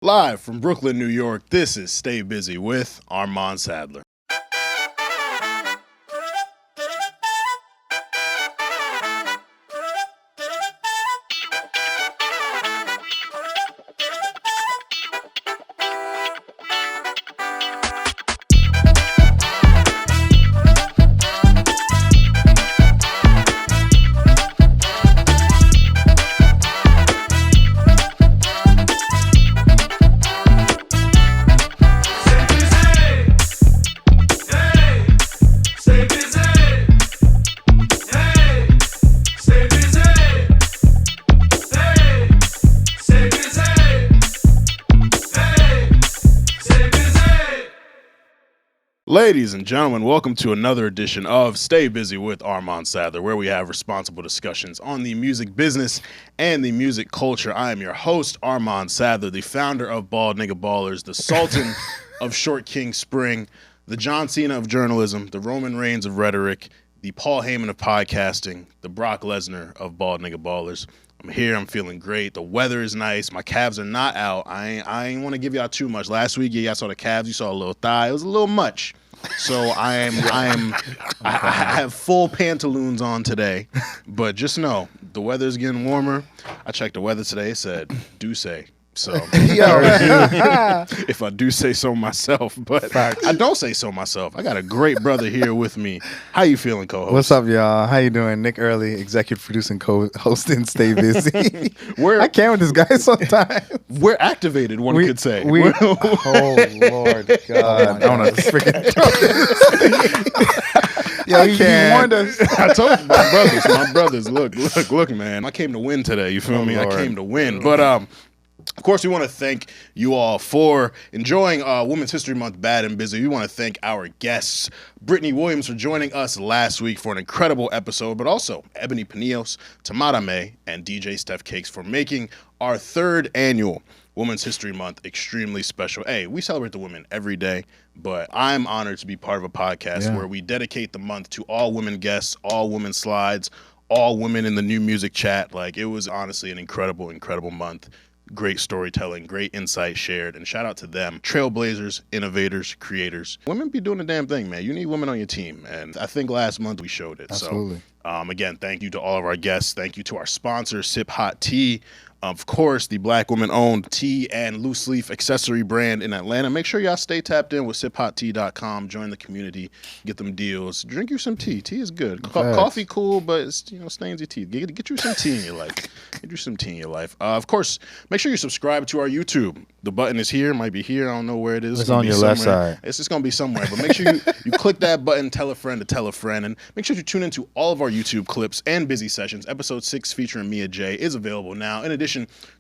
Live from Brooklyn, New York, this is Stay Busy with Armon Sadler. Ladies and gentlemen, welcome to another edition of Stay Busy with Armon Sadler, where we have responsible discussions on the music business and the music culture. I am your host, Armon Sadler, the founder of Bald Nigga Ballers, the Sultan of Short King Spring, the John Cena of journalism, the Roman Reigns of rhetoric, the Paul Heyman of podcasting, the Brock Lesnar of Bald Nigga Ballers. I'm here. I'm feeling great. The weather is nice. My calves are not out. I ain't want to give y'all too much. Last week, y'all saw the calves. You saw a little thigh. It was a little much. So I have full pantaloons on today, but just know the weather's getting warmer. I checked the weather today. It said do say. So if I do say so myself, but I don't say so myself. I got a great brother here with me. How you feeling, co-host? What's up, y'all? How you doing? Nic Earley, executive producing, co-hosting Stay Busy. I can't with this guy sometimes. We're activated, one could say. Oh, Lord God. I don't know. Yo, he warned us. I told you, my brothers, look, man. I came to win today, you feel me? Lord. I came to win. But, of course, we want to thank you all for enjoying Women's History Month Bad and Busy. We want to thank our guests, Brittany Williams, for joining us last week for an incredible episode, but also Ebony Pinillos, Tamara May, and DJ Steph Cakes for making our third annual Women's History Month extremely special. Hey, we celebrate the women every day, but I'm honored to be part of a podcast where we dedicate the month to all women guests, all women slides, all women in the new music chat. Like, it was honestly an incredible month. Great storytelling, great insight shared, and shout out to them. Trailblazers, innovators, creators. Women be doing the damn thing, man. You need women on your team, and I think last month we showed it. Absolutely. So, again, thank you to all of our guests. Thank you to our sponsor, Sip Hot Tea. Of course, the black woman-owned tea and loose leaf accessory brand in Atlanta. Make sure y'all stay tapped in with siphottea.com. Join the community. Get them deals. Drink you some tea. Tea is good. Coffee cool, but it's, stains your teeth. Get you some tea in your life. Get you some tea in your life. Of course, make sure you subscribe to our YouTube. The button is here. Might be here. I don't know where it is. It's on your left side. It's just going to be somewhere. But make sure you click that button, tell a friend to tell a friend, and make sure you tune into all of our YouTube clips and Busy Sessions. Episode 6 featuring Mia J is available now. In addition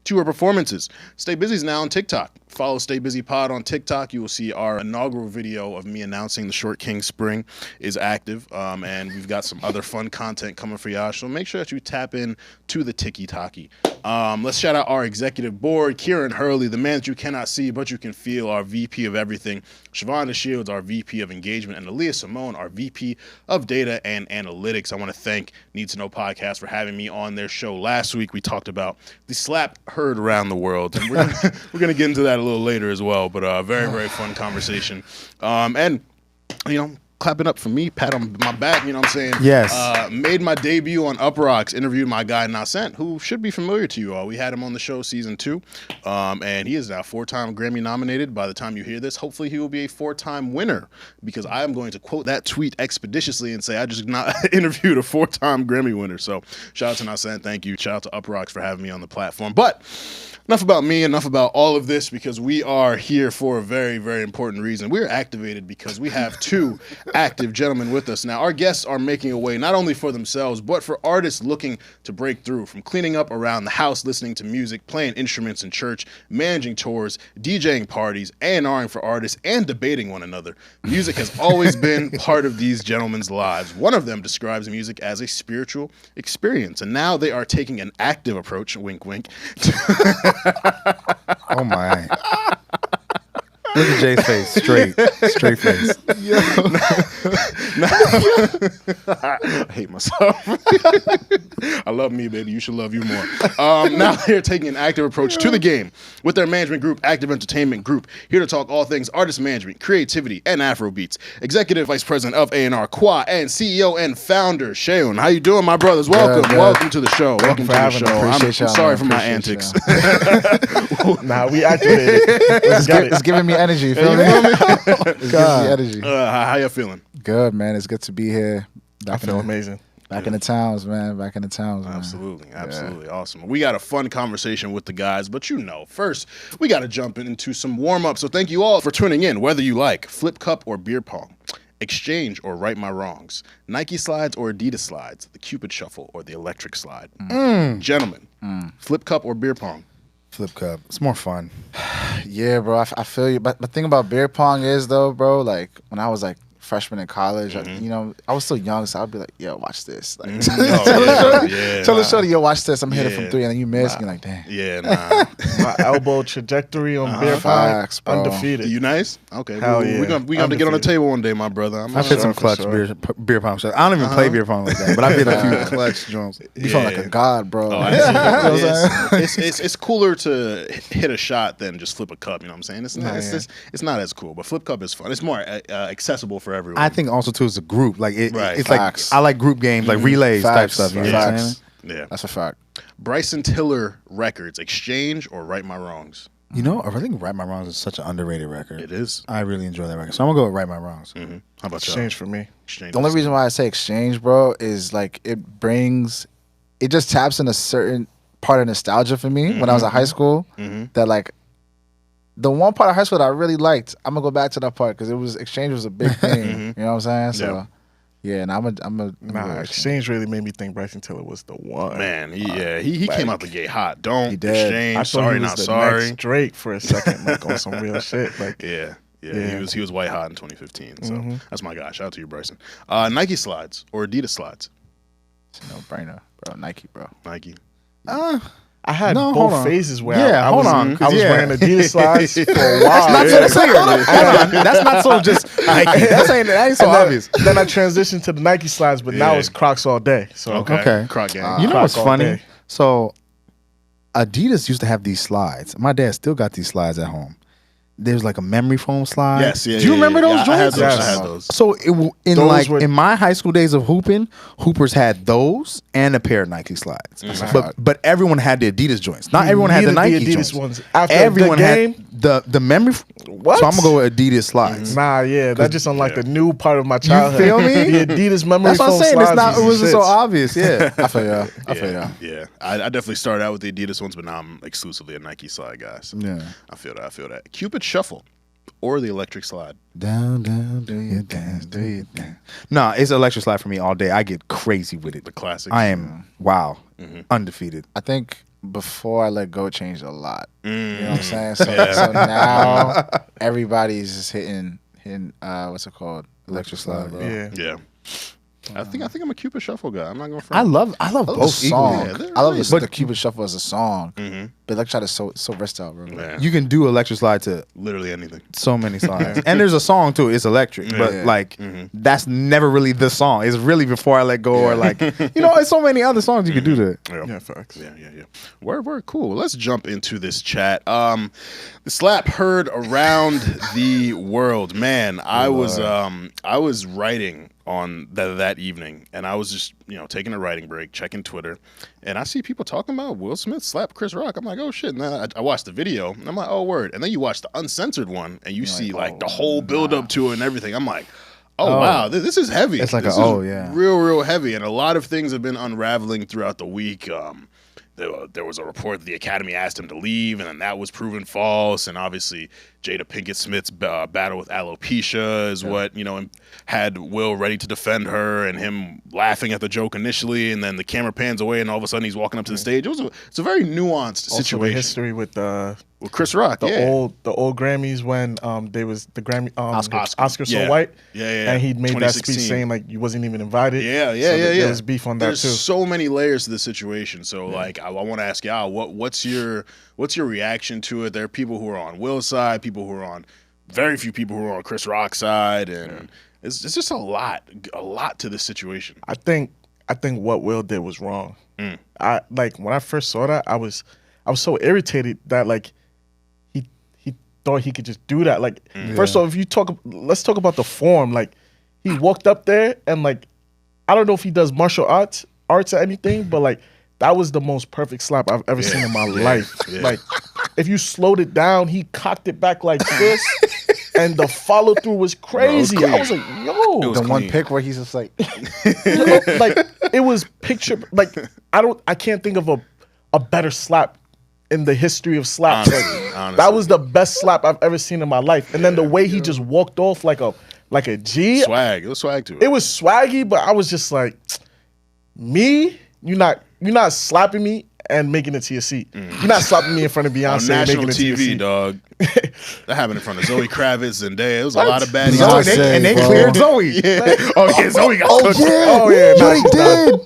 to our performances, Stay Busy is now on TikTok. Follow Stay Busy Pod on TikTok. You will see our inaugural video of me announcing the Short King Spring is active, and we've got some other fun content coming for y'all. So make sure that you tap in to the tiki-taki. Let's shout out our executive board, Kieran Hurley, the man that you cannot see but you can feel, our VP of everything, Shavonda Shields, our VP of engagement, and Aaliyah Simone, our VP of data and analytics. I want to thank Need to Know Podcast for having me on their show last week. We talked about the slap heard around the world, and we're gonna get into that a little later as well. But very fun conversation, and clap it up for me, pat on my back, you know what I'm saying? Yes. Made my debut on Up Rocks, interviewed my guy Nascent, who should be familiar to you all. We had him on the show season 2, and he is now 4-time Grammy nominated. By the time you hear this, hopefully he will be a 4-time winner, because I am going to quote that tweet expeditiously and say I just not interviewed a 4-time Grammy winner. So shout out to Nascent, thank you. Shout out to Up Rocks for having me on the platform. But enough about me, enough about all of this, because we are here for a very, very important reason. We're activated because we have 2 active gentlemen with us. Now, our guests are making a way not only for themselves, but for artists looking to break through. From cleaning up around the house, listening to music, playing instruments in church, managing tours, DJing parties, A&Ring for artists, and debating one another. Music has always been part of these gentlemen's lives. One of them describes music as a spiritual experience, and now they are taking an active approach, wink, wink, Oh, my. Look at Jay's face, straight face. I hate myself. I love me, baby. You should love you more. Now they're taking an active approach to the game with their management group, Active Entertainment Group, here to talk all things artist management, creativity, and Afrobeats. Executive Vice President of A&R, Kwa, and CEO and founder, Seun. How you doing, my brothers? Welcome. Good. Welcome to the show. Welcome to the show. I'm sorry for my antics. Nah, we activated. It's giving me energy. You feel me? It's giving me energy. How you feeling? Good, man. It's good to be here. I feel amazing. Back in the towns, man. Back in the towns, man. Absolutely. Awesome. We got a fun conversation with the guys, but first, we got to jump into some warm-up. So thank you all for tuning in, whether you like flip cup or beer pong, exchange or right my wrongs, Nike slides or Adidas slides, the Cupid shuffle or the electric slide. Gentlemen, flip cup or beer pong? Flip cup. It's more fun. Yeah, bro. I feel you. But the thing about beer pong is, though, bro, like, when I was, like, freshman in college, I was still young, so I'd be like, yo, watch this. Like, tell the shorty, yo, watch this. I'm hitting from 3, and then you miss, and you're like, damn. Yeah, nah. My elbow trajectory on beer pong, undefeated. You nice? Okay. Hell yeah. We gonna have to get on the table one day, my brother. I've hit some clutch beer pong shots. I don't even play beer pong like that, but I've hit a few clutch joints. You feel like a god, bro. It's cooler to hit a shot than just flip a cup, you know what I'm saying? It's not as cool, but flip cup is fun. It's more accessible for everyone. I think also too it's a group. Like it's Facts. like I like group games, like relays type stuff. You know what I'm saying? Yeah, that's a fact. Bryson Tiller records, exchange or right my wrongs? You know, I think Right My Wrongs is such an underrated record. It is. I really enjoy that record, so I'm gonna go with Right My Wrongs. How about exchange for me? Exchange. The only reason why I say exchange, bro, is like it just taps in a certain part of nostalgia for me when I was in high school. That like. The one part of high school that I really liked, I'm gonna go back to that part because exchange was a big thing. You know what I'm saying? So, yeah, and exchange really made me think Bryson Tiller was the one. Man, he came out the gate hot. Don't he did. Exchange. I sorry, he was not the sorry. Next Drake for a second, like on some real shit. Like yeah. He was white hot in 2015. So that's my guy. Shout out to you, Bryson. Nike slides or Adidas slides? It's a no-brainer, bro. Nike, bro. Nike. I had both phases where I was wearing Adidas slides for a while. That's not so clear. That's not so just Nike. That ain't so obvious. Then I transitioned to the Nike slides, but now it's Crocs all day. So okay. Croc gang. You know what's funny? Day. So Adidas used to have these slides. My dad still got these slides at home. There's like a memory foam slide. Yes, yeah. Do you remember those joints? I had those. So in my high school days of hooping, hoopers had those and a pair of Nike slides. But everyone had the Adidas joints. Not everyone had the Nike joints. Ones. After everyone the game, had the memory. What? So I'm gonna go with Adidas slides. Nah, yeah, that's just unlike the new part of my childhood. You feel me? The Adidas memory That's what I'm foam saying. slides. It wasn't so obvious. Yeah, I feel ya. Yeah, I definitely started out with the Adidas ones, but now I'm exclusively a Nike slide guy. So yeah, I feel that. Cupid shuffle or the electric slide? Down, do you dance, do you dance? Nah, it's electric slide for me all day. I get crazy with it. The classics. I am undefeated. I think before I let go changed a lot. You know what I'm saying? So now everybody's just hitting what's it called? Electric slide, bro. Yeah. I think I'm a Cupid Shuffle guy. I'm not going to I love both song. equally. I love the Cupid Shuffle as a song. But Electric Slide is so versatile, bro. Yeah. You can do electric slide to literally anything. So many songs. And there's a song too, it's electric. But that's never really the song. It's really Before I Let Go or like there's so many other songs you can do that. Yeah, facts. Yeah. Word, cool. Let's jump into this chat. The slap heard around the world. Man, I was writing on that evening, and I was just taking a writing break, checking Twitter, and I see people talking about Will Smith slapped Chris Rock. I'm like, oh shit! And then I watched the video, and I'm like, oh word! And then you watch the uncensored one, and you see like the whole build up to it and everything. I'm like, oh wow, this is heavy. It's like this is real heavy, and a lot of things have been unraveling throughout the week. There was a report that the Academy asked him to leave, and then that was proven false. And obviously, Jada Pinkett Smith's battle with alopecia is what had Will ready to defend her, and him laughing at the joke initially, and then the camera pans away, and all of a sudden he's walking up to the stage. It's a very nuanced also situation. The history with Chris Rock, the old Grammys when they was the Grammy Oscar So White, and he made that speech saying like you wasn't even invited. There was beef on that There's too. so many layers to the situation. So like I want to ask y'all, what's your reaction to it? There are people who are on Will's side, people who are on very few people who are on Chris Rock's side, and it's just a lot to this situation. I think what Will did was wrong. I like when I first saw that, I was so irritated that like he thought he could just do that. Like first off, let's talk about the form. Like he walked up there and like I don't know if he does martial arts or anything, but like that was the most perfect slap I've ever seen in my life. Yeah. Like if you slowed it down, he cocked it back like this. And the follow through was crazy. I was like, yo. The one pick where he's just like, like it was picture. Like I can't think of a better slap in the history of slaps. Honestly. That was the best slap I've ever seen in my life. And then the way he just walked off like a G. Swag. It was swag to it. It was swaggy, but I was just like, me? You're not slapping me and making it to your seat. You're not slapping me in front of Beyonce. On national and making it TV, to your seat. Dog. That happened in front of Zoe Kravitz and Zendaya. It was a lot of baddies. They cleared Zoe. Yeah. Oh yeah, Zoe got they did.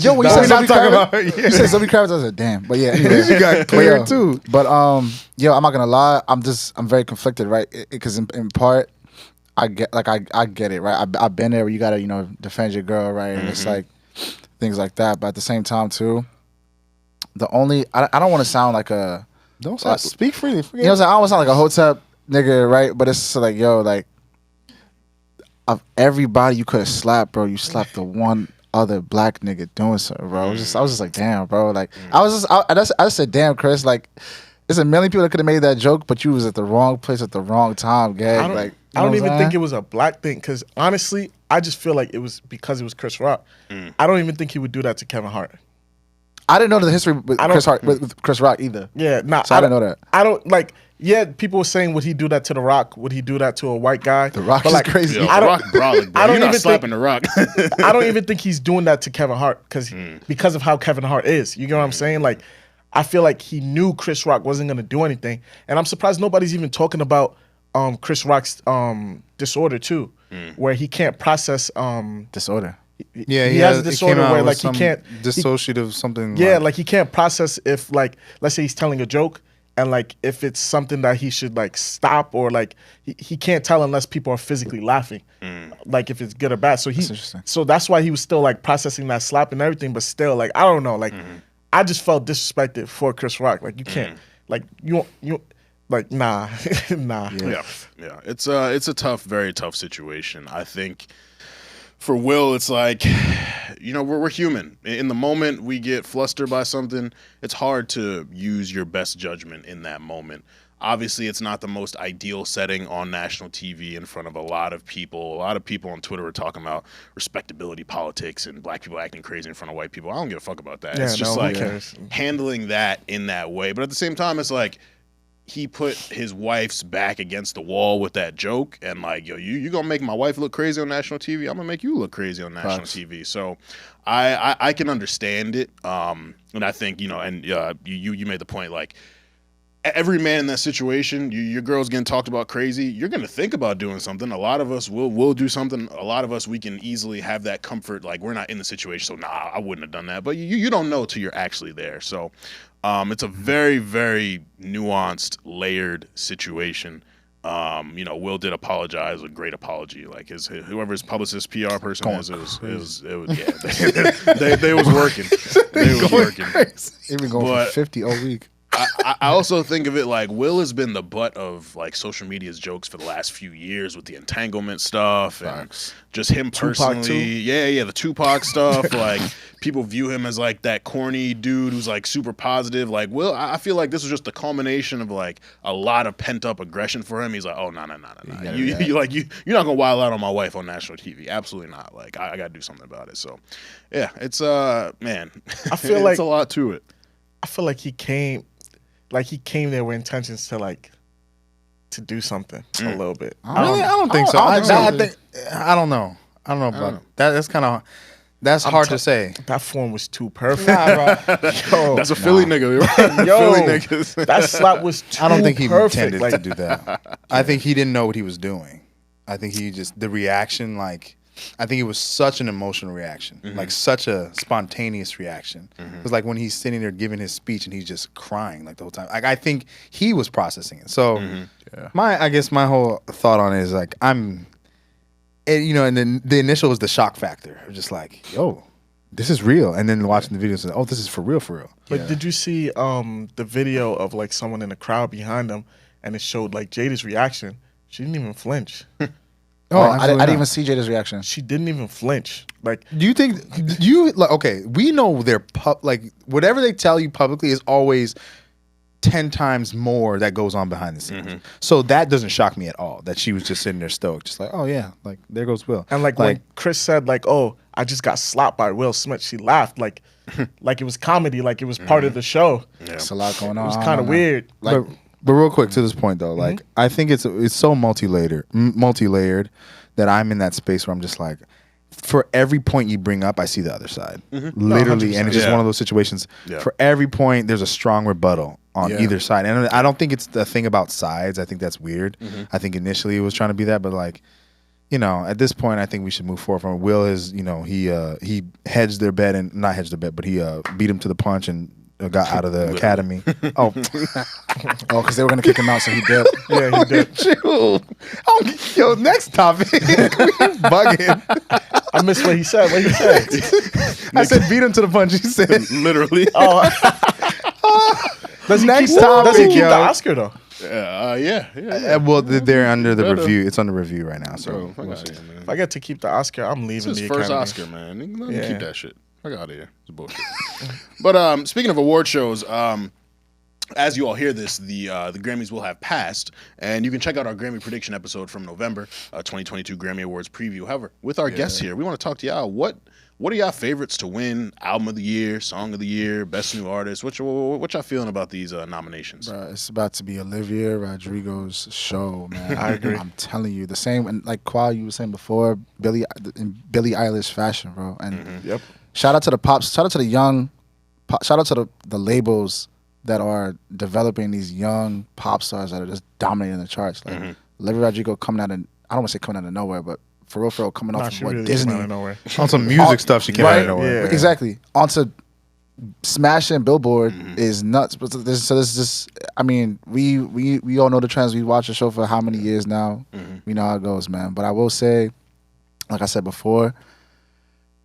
Yo, when you said Zoe Kravitz, you said Zoe Kravitz, I was like, damn. But yeah, anyway. She got cleared too. But yo, I'm not gonna lie. I'm very conflicted, right? Because in part, I get it, right? I've been there where you gotta defend your girl, right? And it's like things like that. But at the same time too, I don't want to sound like a speak freely. You know what I'm saying? I don't want to sound like a hotep nigga, right? But it's like, yo, like of everybody you could have slapped, bro, you slapped the one other black nigga doing something, bro. I was just like, damn, bro. Like I just said, damn, Chris, like there's a million people that could have made that joke, but you was at the wrong place at the wrong time, gag. I don't even think it was a black thing, because honestly, I just feel like it was because it was Chris Rock. I don't even think he would do that to Kevin Hart. I didn't know the history with Chris Rock either. Yeah, so I didn't know that. I don't like. Yeah, people were saying, would he do that to The Rock? Would he do that to a white guy? The Rock is crazy. Yo, The Rock brolic, bro. You're not slapping The Rock. I don't even think he's doing that to Kevin Hart because of how Kevin Hart is. You get what I'm saying? Like, I feel like he knew Chris Rock wasn't going to do anything. And I'm surprised nobody's even talking about Chris Rock's disorder too, where he can't process disorder. Yeah, he has a disorder where like he can't dissociative something. Yeah, like he can't process if like let's say he's telling a joke and like if it's something that he should like stop, or like he can't tell unless people are physically laughing, like if it's good or bad. So that's why he was still like processing that slap and everything, but still like I don't know, like I just felt disrespected for Chris Rock. Like you can't like you like nah. Yeah. It's a tough, very tough situation. I think for Will, it's like, we're human. In the moment we get flustered by something, it's hard to use your best judgment in that moment. Obviously, it's not the most ideal setting on national TV in front of a lot of people. A lot of people on Twitter are talking about respectability politics and black people acting crazy in front of white people. I don't give a fuck about that. It's just handling that in that way. But at the same time, it's like, he put his wife's back against the wall with that joke, and like, yo, you gonna make my wife look crazy on national TV? I'm gonna make you look crazy on national TV. So, I can understand it, and I think you made the point, like every man in that situation, your girl's getting talked about crazy, you're gonna think about doing something. A lot of us will do something. A lot of us, we can easily have that comfort, like we're not in the situation, so nah, I wouldn't have done that. But you don't know till you're actually there. So. It's a very, very nuanced, layered situation. Will did apologize, a great apology. Like whoever his publicist, PR person is, they was working. They was working. They've been going for 50 all week. I also think of it like Will has been the butt of like social media's jokes for the last few years with the entanglement stuff and just him personally. Yeah, the Tupac stuff. Like people view him as like that corny dude who's like super positive. Like Will, I feel like this was just the culmination of like a lot of pent up aggression for him. He's like, oh no. You're not gonna wild out on my wife on national TV. Absolutely not. Like I gotta do something about it. So yeah, it's man. I feel like it's a lot to it. I feel like he came there with intentions to do something a little bit. I don't think so. I don't know. I don't know about that. That's kind of hard to say. That form was too perfect. Yo, that's a Philly nigga. Yo, Philly niggas. That slap was too perfect. I don't think he intended to do that. I think he didn't know what he was doing. I think the reaction, like. I think it was such an emotional reaction, like such a spontaneous reaction. It was like when he's sitting there giving his speech and he's just crying like the whole time. Like I think he was processing it. So I guess my whole thought on it is like and then the initial was the shock factor. Just like, yo, this is real. And then watching the video and saying, oh, this is for real, for real. Like, did you see the video of like someone in the crowd behind them, and it showed like Jada's reaction? She didn't even flinch. I didn't even see Jada's reaction. She didn't even flinch. Like, Do you think okay, we know they're like whatever they tell you publicly is always 10 times more that goes on behind the scenes. So that doesn't shock me at all that she was just sitting there stoked, just like, oh yeah, like there goes Will. and like when Chris said like, oh, I just got slapped by Will Smith, she laughed like it was comedy, like it was part of the show. There's a lot going on. It was kind of weird. Like, But real quick to this point though, like I think it's so multi-layered that I'm in that space where I'm just like, for every point you bring up, I see the other side, literally, and it's just one of those situations. For every point, there's a strong rebuttal on either side, and I don't think it's the thing about sides. I think that's weird. I think initially it was trying to be that, but like, you know, at this point, I think we should move forward from it. Will is, you know, he hedged their bet and not hedged their bet, but he beat him to the punch and got out of the academy. because they were gonna kick him out, so he did. Yeah, he did. Yo, next topic. Bugging. I missed what he said. What he said? I said beat him to the punch. He said Literally. Does he Next keep the topic, Oscar though? Yeah. well, they're under the review. It's under review right now. So Fuck outta here, man. If I get to keep the Oscar, I'm leaving It's his the first Academy. Oscar, man. Let me keep that shit. Fuck out of here. It's bullshit. But speaking of award shows, as you all hear this, the Grammys will have passed, and you can check out our Grammy prediction episode from November, 2022 Grammy Awards preview. However, with our guests here, we want to talk to y'all. What are y'all favorites to win? Album of the year, song of the year, best new artist. What y'all feeling about these nominations? Bro, it's about to be Olivia Rodrigo's show, man. I agree. I'm telling you, the same, and like Qual, you were saying before, Billie Eilish fashion, bro. And Yep. shout out to the pops, shout out to the young, shout out to the labels that are developing these young pop stars that are just dominating the charts. Like Olivia Rodrigo coming out of, I don't want to say coming out of nowhere, but for real, coming off She of what really Disney. came out of nowhere. on some music stuff, she came out of nowhere. Yeah. Exactly. Onto smashing Billboard is nuts. But this just, I mean, we all know the trends. We watch the show for how many years now. We know how it goes, man. But I will say, like I said before,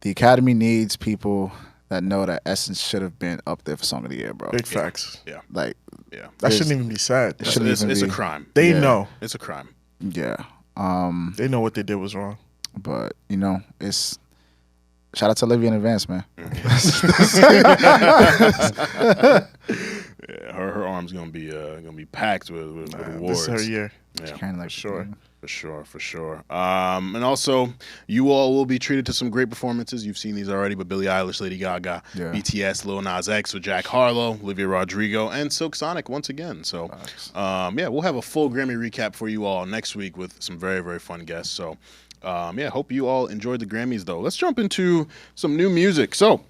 the Academy needs people that know that Essence should have been up there for Song of the Year, bro. Big facts. Yeah. Like, Yeah. That shouldn't even be said. It's a crime. They know. It's a crime. yeah. They know what they did was wrong. But, you know, it's, shout out to Olivia in advance, man. Yeah, her arm's gonna be packed with awards. This is her year. Yeah, Kind of like, Sure. for sure. And also, you all will be treated to some great performances. You've seen these already, but Billie Eilish, Lady Gaga, BTS, Lil Nas X with Jack Harlow, Olivia Rodrigo, and Silk Sonic once again. So, yeah, we'll have a full Grammy recap for you all next week with some very, very fun guests. So, yeah, hope you all enjoyed the Grammys, though. Let's jump into some new music. So,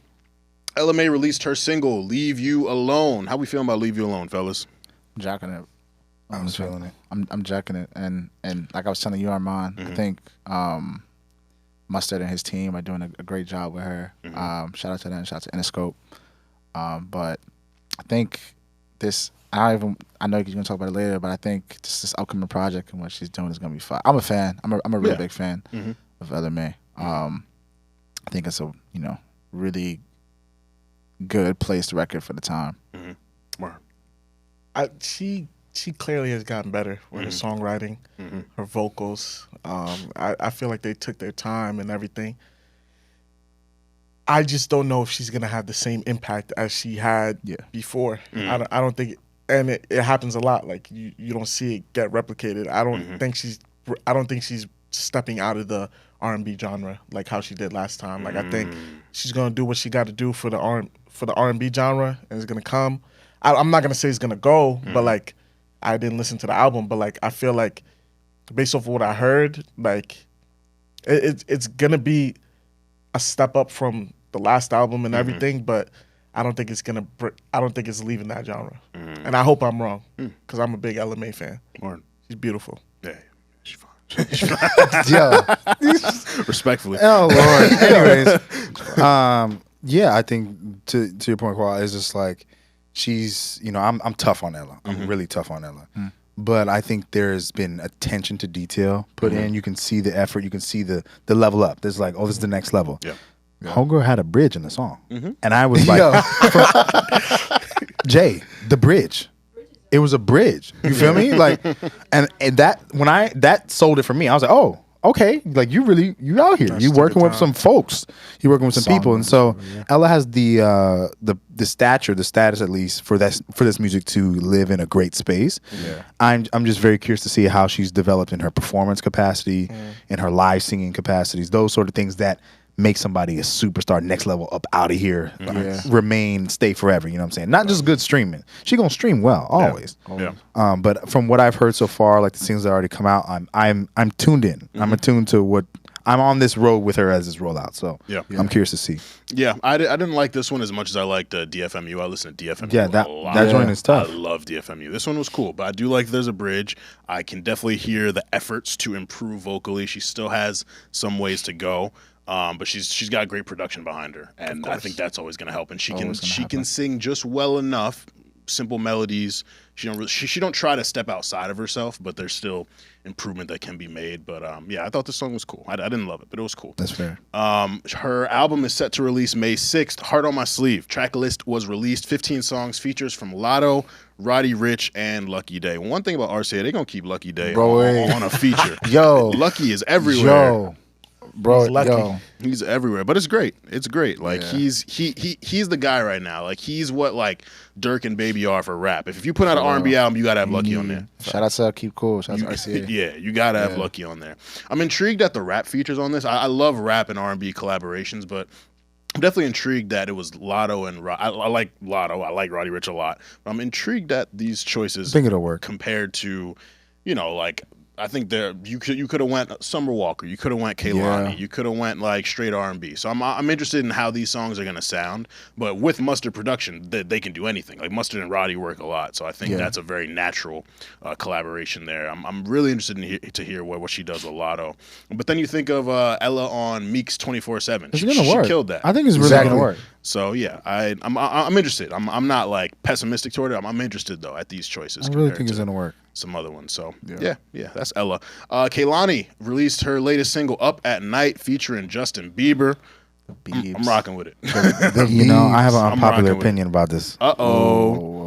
Ella Mai released her single, Leave You Alone. How we feeling about Leave You Alone, fellas? I'm jacking it. I'm feeling it. I'm jacking it, and like I was telling you, Armon, I think Mustard and his team are doing a great job with her. Shout out to them, shout out to Interscope. But I think this, I know you're gonna talk about it later, but I think this upcoming project and what she's doing is gonna be fun. I'm a fan. I'm a really big fan of Ella Mai. I think it's a really good placed record for the time. She clearly has gotten better with her songwriting, her vocals. I feel like they took their time and everything. I just don't know if she's gonna have the same impact as she had before. I don't think, and it happens a lot. Like you don't see it get replicated. I don't think she's stepping out of the R&B genre like how she did last time. Like I think she's gonna do what she got to do for the R&B genre, and it's gonna come. I'm not gonna say it's gonna go, but like I didn't listen to the album, but like I feel like based off of what I heard, like it's gonna be a step up from the last album and everything, but I don't think it's leaving that genre, and I hope I'm wrong because I'm a big Ella Mai fan. She's beautiful. Yeah, she's fine. Yeah. Respectfully. Oh Lord. Anyways, yeah, I think to your point, Qual, it's just like she's, I'm tough on Ella. I'm really tough on Ella. But I think there's been attention to detail put in. You can see the effort. You can see the level up. There's like, oh, this is the next level. Yeah. Homegirl had a bridge in the song, Mm-hmm. and I was like, Yo. Jay, the bridge. It was a bridge. You feel me? Like, and that that sold it for me. I was like, oh, okay. Like you out here. You working with some folks. You working with some people. And so Ella has the stature, the status at least for this music to live in a great space. Yeah. I'm just very curious to see how she's developed in her performance capacity, in her live singing capacities, those sort of things that make somebody a superstar, next level, up out of here, remain, stay forever. You know what I'm saying? Not just good streaming. She gonna stream well always. Yeah. But from what I've heard so far, like the things that already come out, I'm tuned in. I'm attuned to what I'm on this road with her as this rollout. So I'm curious to see. Yeah, I didn't like this one as much as I liked DFMU. I listened to DFMU Yeah, a lot. that joint is tough. I love DFMU. This one was cool, but I do like There's a Bridge. I can definitely hear the efforts to improve vocally. She still has some ways to go. But she's got great production behind her, and I think that's always going to help. And she can sing just well enough, simple melodies. She don't try to step outside of herself, but there's still improvement that can be made. But yeah, I thought this song was cool. I didn't love it, but it was cool. That's fair. Her album is set to release May 6th. Heart on My Sleeve. Track list was released. 15 songs. Features from Lotto, Roddy Ricch, and Lucky Day. One thing about RCA, they're gonna keep Lucky Day on a feature. Yo, Lucky is everywhere. Yo. Bro, He's everywhere, but it's great. It's great. Like he's the guy right now. Like he's what like Dirk and Baby are for rap. If you put out an R&B album, you gotta have Lucky on there. Shout out to Keep Cool. Shout out to RCA. Yeah, you gotta have Lucky on there. I'm intrigued at the rap features on this. I love rap and R&B collaborations, but I'm definitely intrigued that it was Lotto and I like Lotto. I like Roddy Ricch a lot. But I'm intrigued at these choices. I think it'll work compared to, like. I think you could have went Summer Walker, you could have went Kehlani, you could have went like straight R&B. So I'm interested in how these songs are gonna sound. But with Mustard production, they can do anything. Like Mustard and Roddy work a lot, so I think that's a very natural collaboration there. I'm really interested to hear what she does with Lotto. But then you think of Ella on Meek's 24/7. It's gonna work. She killed that. I think it's really gonna work. So yeah, I'm interested. I'm not like pessimistic toward it. I'm interested though at these choices. I really think it's gonna work. Some other ones. So yeah, that's Ella. Kehlani released her latest single "Up at Night" featuring Justin Bieber. I'm rocking with it. I have an unpopular opinion about this.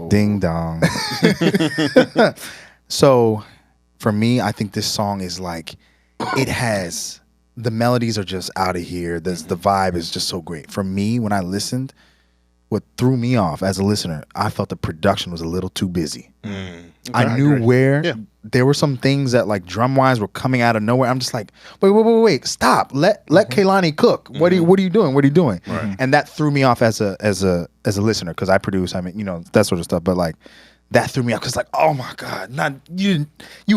Ding dong. So for me, I think this song is like, it has, the melodies are just out of here. The vibe is just so great. For me, when I listened, what threw me off as a listener, I felt the production was a little too busy. I knew where there were some things that like drum wise were coming out of nowhere. I'm just like, wait, stop. Let Kehlani cook. What are you doing? What are you doing? Right. And that threw me off as a listener, because I produce. I mean, that sort of stuff. But like, that threw me off because like, oh my God, you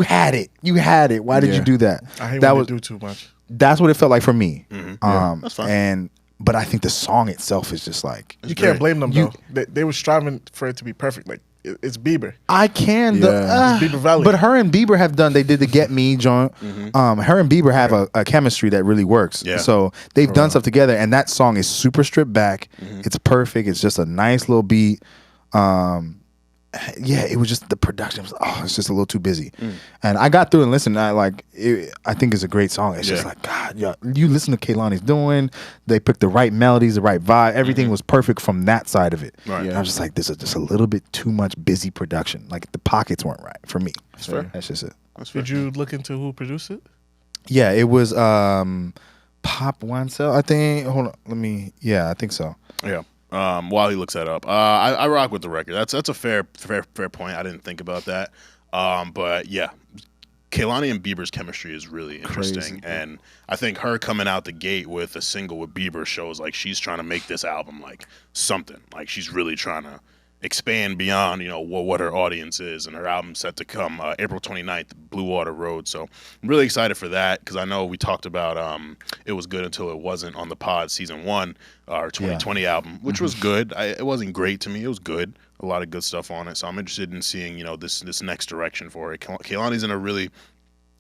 had it. Why did you do that? I hate that when they do too much. That's what it felt like for me. That's fine. But I think the song itself is just like, you can't blame them though. They were striving for it to be perfect. Like it's Bieber. I can. It's Bieber Valley. But her and Bieber have done. They did the Get Me joint. Her and Bieber have a chemistry that really works. Yeah. So they've done stuff together, and that song is super stripped back. It's perfect. It's just a nice little beat. It was just the production was it's just a little too busy. And I got through and listened. I think it's a great song. It's just like, God, you listen to Kehlani's doing. They picked the right melodies, the right vibe. Everything was perfect from that side of it. Right. And I'm just like, this is just a little bit too much busy production. Like the pockets weren't right for me. That's fair. That's just it. Did you look into who produced it? Yeah, it was Pop Wansel, I think. Hold on, I think so. Yeah. While he looks that up, I rock with the record. That's a fair point. I didn't think about that. But yeah, Kehlani and Bieber's chemistry is really interesting, and I think her coming out the gate with a single with Bieber shows like she's trying to make this album like something. Like she's really trying to expand beyond what her audience is, and her album's set to come April 29th, Blue Water Road. So I'm really excited for that, because I know we talked about It Was Good Until It Wasn't on the pod season 1, our 2020 album, which was good. It wasn't great to me. It was good. A lot of good stuff on it. So I'm interested in seeing this next direction for it. Kehlani's in a really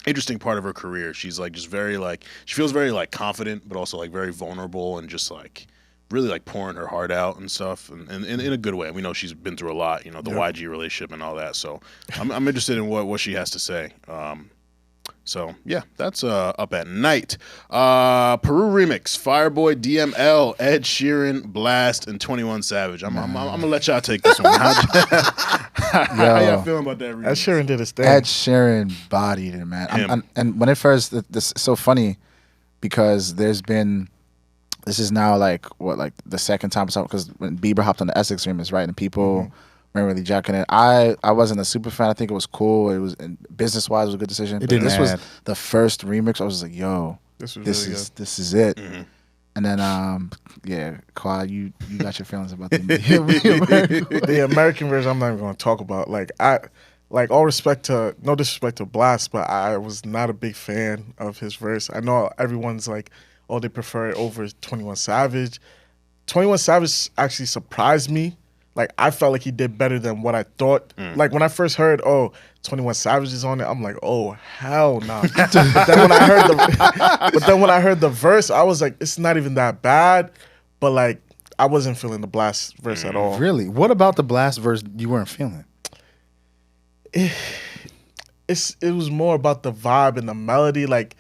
interesting part of her career. She's like just very like, she feels very like confident, but also like very vulnerable, and just like really like pouring her heart out and stuff, and in a good way. We know she's been through a lot, the YG relationship and all that. So I'm interested in what she has to say. So yeah, that's up at night. Peru remix, Fireboy, DML, Ed Sheeran, Blast, and 21 Savage. I'm gonna let y'all take this one. How y'all feeling about that remix? Ed Sheeran did his thing. Ed Sheeran bodied it, man. And when it first, this is so funny because there's been, this is now like the second time because when Bieber hopped on the Essex remix, right, and people weren't really jacking it. I wasn't a super fan. I think it was cool. It was business wise, it was a good decision. This was the first remix. I was just like, yo, this is it. And then yeah, Quad, you got your feelings about the American version. I'm not even going to talk about. No disrespect to Blast, but I was not a big fan of his verse. I know everyone's like, oh, they prefer it over 21 Savage. 21 Savage actually surprised me. Like, I felt like he did better than what I thought. Like, when I first heard, 21 Savage is on it, I'm like, oh, hell no. But then when I heard the verse, I was like, it's not even that bad. But, like, I wasn't feeling the Blast verse at all. Really? What about the Blast verse you weren't feeling? It was more about the vibe and the melody. Like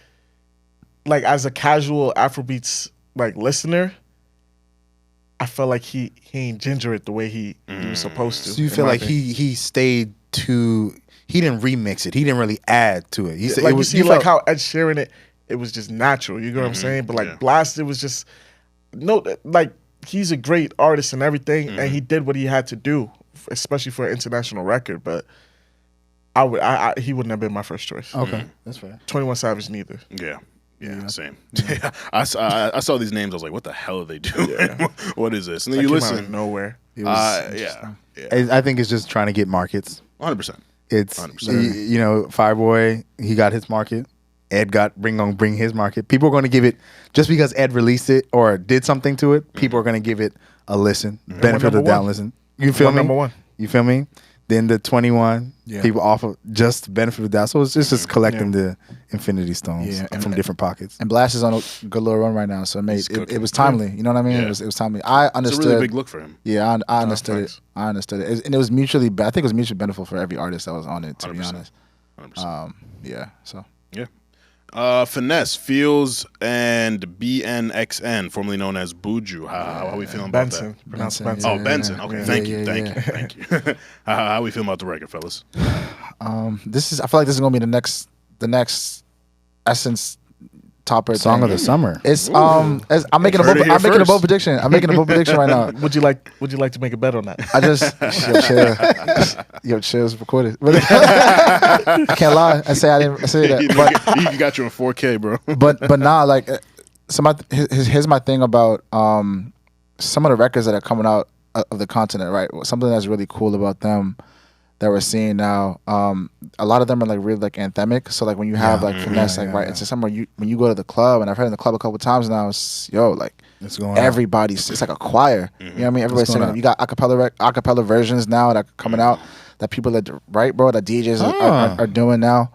as a casual Afrobeats, like, listener, I felt like he ain't ginger it the way he was supposed to. So you feel like he stayed to, he didn't remix it. He didn't really add to it. How Ed Sheeran it was just natural. You know what I'm saying? But like Blast, it was just he's a great artist and everything, and he did what he had to do, especially for an international record. But he wouldn't have been my first choice. Okay, that's fair. 21 Savage neither. Yeah, same. Yeah. I saw these names. I was like, "What the hell are they doing? Yeah. What is this?" And then That you came listen. out of nowhere. Yeah. I think it's just trying to get markets. 100%. It's 100%. You know, Fireboy, he got his market. Ed bring his market. People are going to give it, just because Ed released it or did something to it, people are going to give it a listen, benefit of the doubt listen. You feel me? Number one. You feel me? Then the 21, people offer just benefit of the doubt. So it's just collecting the Infinity Stones from different pockets. And Blast is on a good little run right now, so it was timely. You know what I mean? Yeah. It was timely. I understood. It's a really big look for him. Yeah, I understood it. I understood it, and it was mutually. I think it was mutually beneficial for every artist that was on it. To 100%. be honest. 100%. Yeah. So. Yeah. Finesse, Fields, and BNXN, formerly known as Buju. How are we feeling about Benson. that? Pronounced Benson. Benson. Oh, Benson. Okay, Yeah. thank you. Yeah. Thank you. How are we feeling about the record, fellas? I feel like this is gonna be the next Essence topper Song thing. of the summer. It's I'm making a bold prediction. I'm making a bold prediction right now. Would you like to make a bet on that? I just chill's recorded. I can't lie. I say that. But You got you in 4K, bro. but nah, like here's my thing about some of the records that are coming out of the continent, right? Something that's really cool about them that we're seeing now, a lot of them are like really like anthemic. So like when you have like Finesse, it's just somewhere when you go to the club, and I've heard in the club a couple times now, it's It's going everybody's it's like a choir. You know what I mean? Everybody's going singing. on? You got acapella versions now that are coming out that people that DJs are doing now.